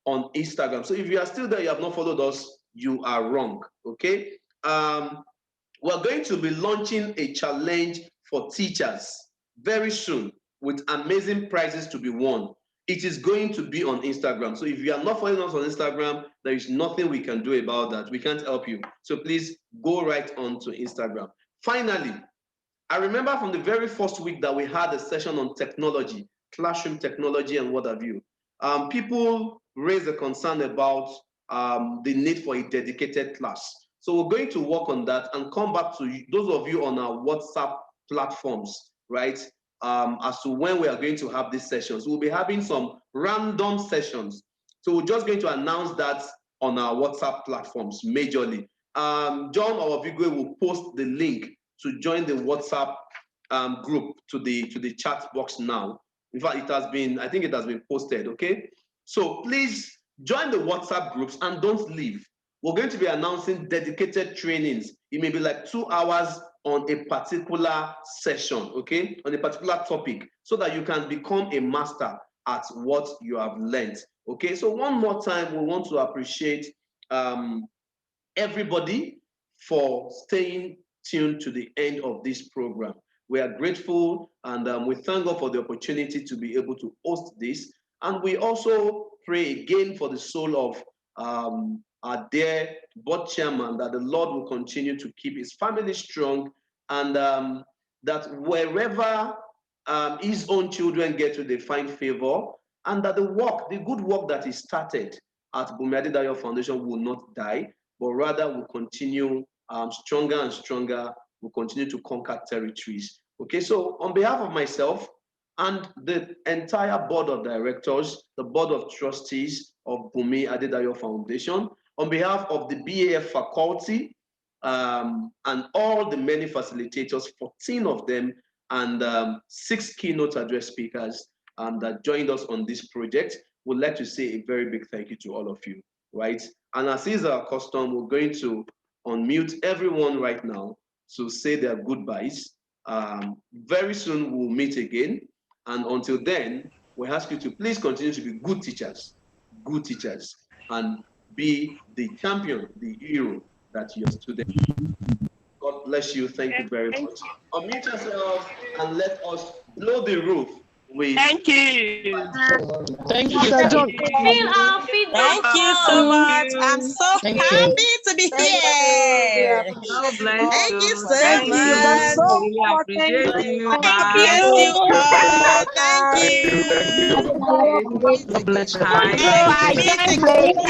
on Instagram. So if you are still there, you have not followed us, you are wrong, okay? We're going to be launching a challenge for teachers very soon with amazing prizes to be won. It is going to be on Instagram. So if you are not following us on Instagram, there is nothing we can do about that. We can't help you. So please go right on to Instagram. Finally, I remember from the very first week that we had a session on technology, classroom technology and what have you. People raised a concern about the need for a dedicated class. So we're going to work on that and come back to those of you on our WhatsApp platforms, right? As to when we are going to have these sessions. We'll be having some random sessions. So we're just going to announce that on our WhatsApp platforms majorly. John or Vigwe will post the link to join the WhatsApp group to the chat box now. In fact, I think it has been posted, okay? So please join the WhatsApp groups and don't leave. We're going to be announcing dedicated trainings. It may be like 2 hours on a particular session, okay? On a particular topic, so that you can become a master at what you have learned, okay? So one more time, we want to appreciate everybody for staying tuned to the end of this program. We are grateful, and we thank God for the opportunity to be able to host this. And we also pray again for the soul of our dear board chairman, that the Lord will continue to keep his family strong, and that wherever his own children get to, they find favor, and that the good work that he started at Bumi Adedayo Foundation will not die, but rather will continue stronger and stronger, will continue to conquer territories. Okay, so on behalf of myself and the entire board of directors, the board of trustees of Bumi Adedayo Foundation, on behalf of the BAF faculty and all the many facilitators, 14 of them, and 6 keynote address speakers that joined us on this project, we'd like to say a very big thank you to all of you, right? And as is our custom, we're going to unmute everyone right now to say their goodbyes. Very soon we'll meet again. And until then, we ask you to please continue to be good teachers, and be the champion, the hero that your students. God bless you. Thank you very much. Unmute yourselves and let us blow the roof with. Thank you. Thank you, Sir John. Thank you so much. I'm so happy to be here. God bless Thank you so Thank much. you. We appreciate you. God Bye. bless you all. Thank you. God bless you. Hi. Thank you.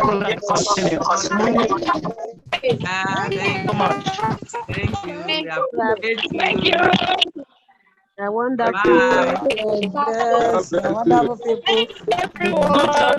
We appreciate you. Thank you. Wonderful. Bye. Yes, wonderful people. Everyone.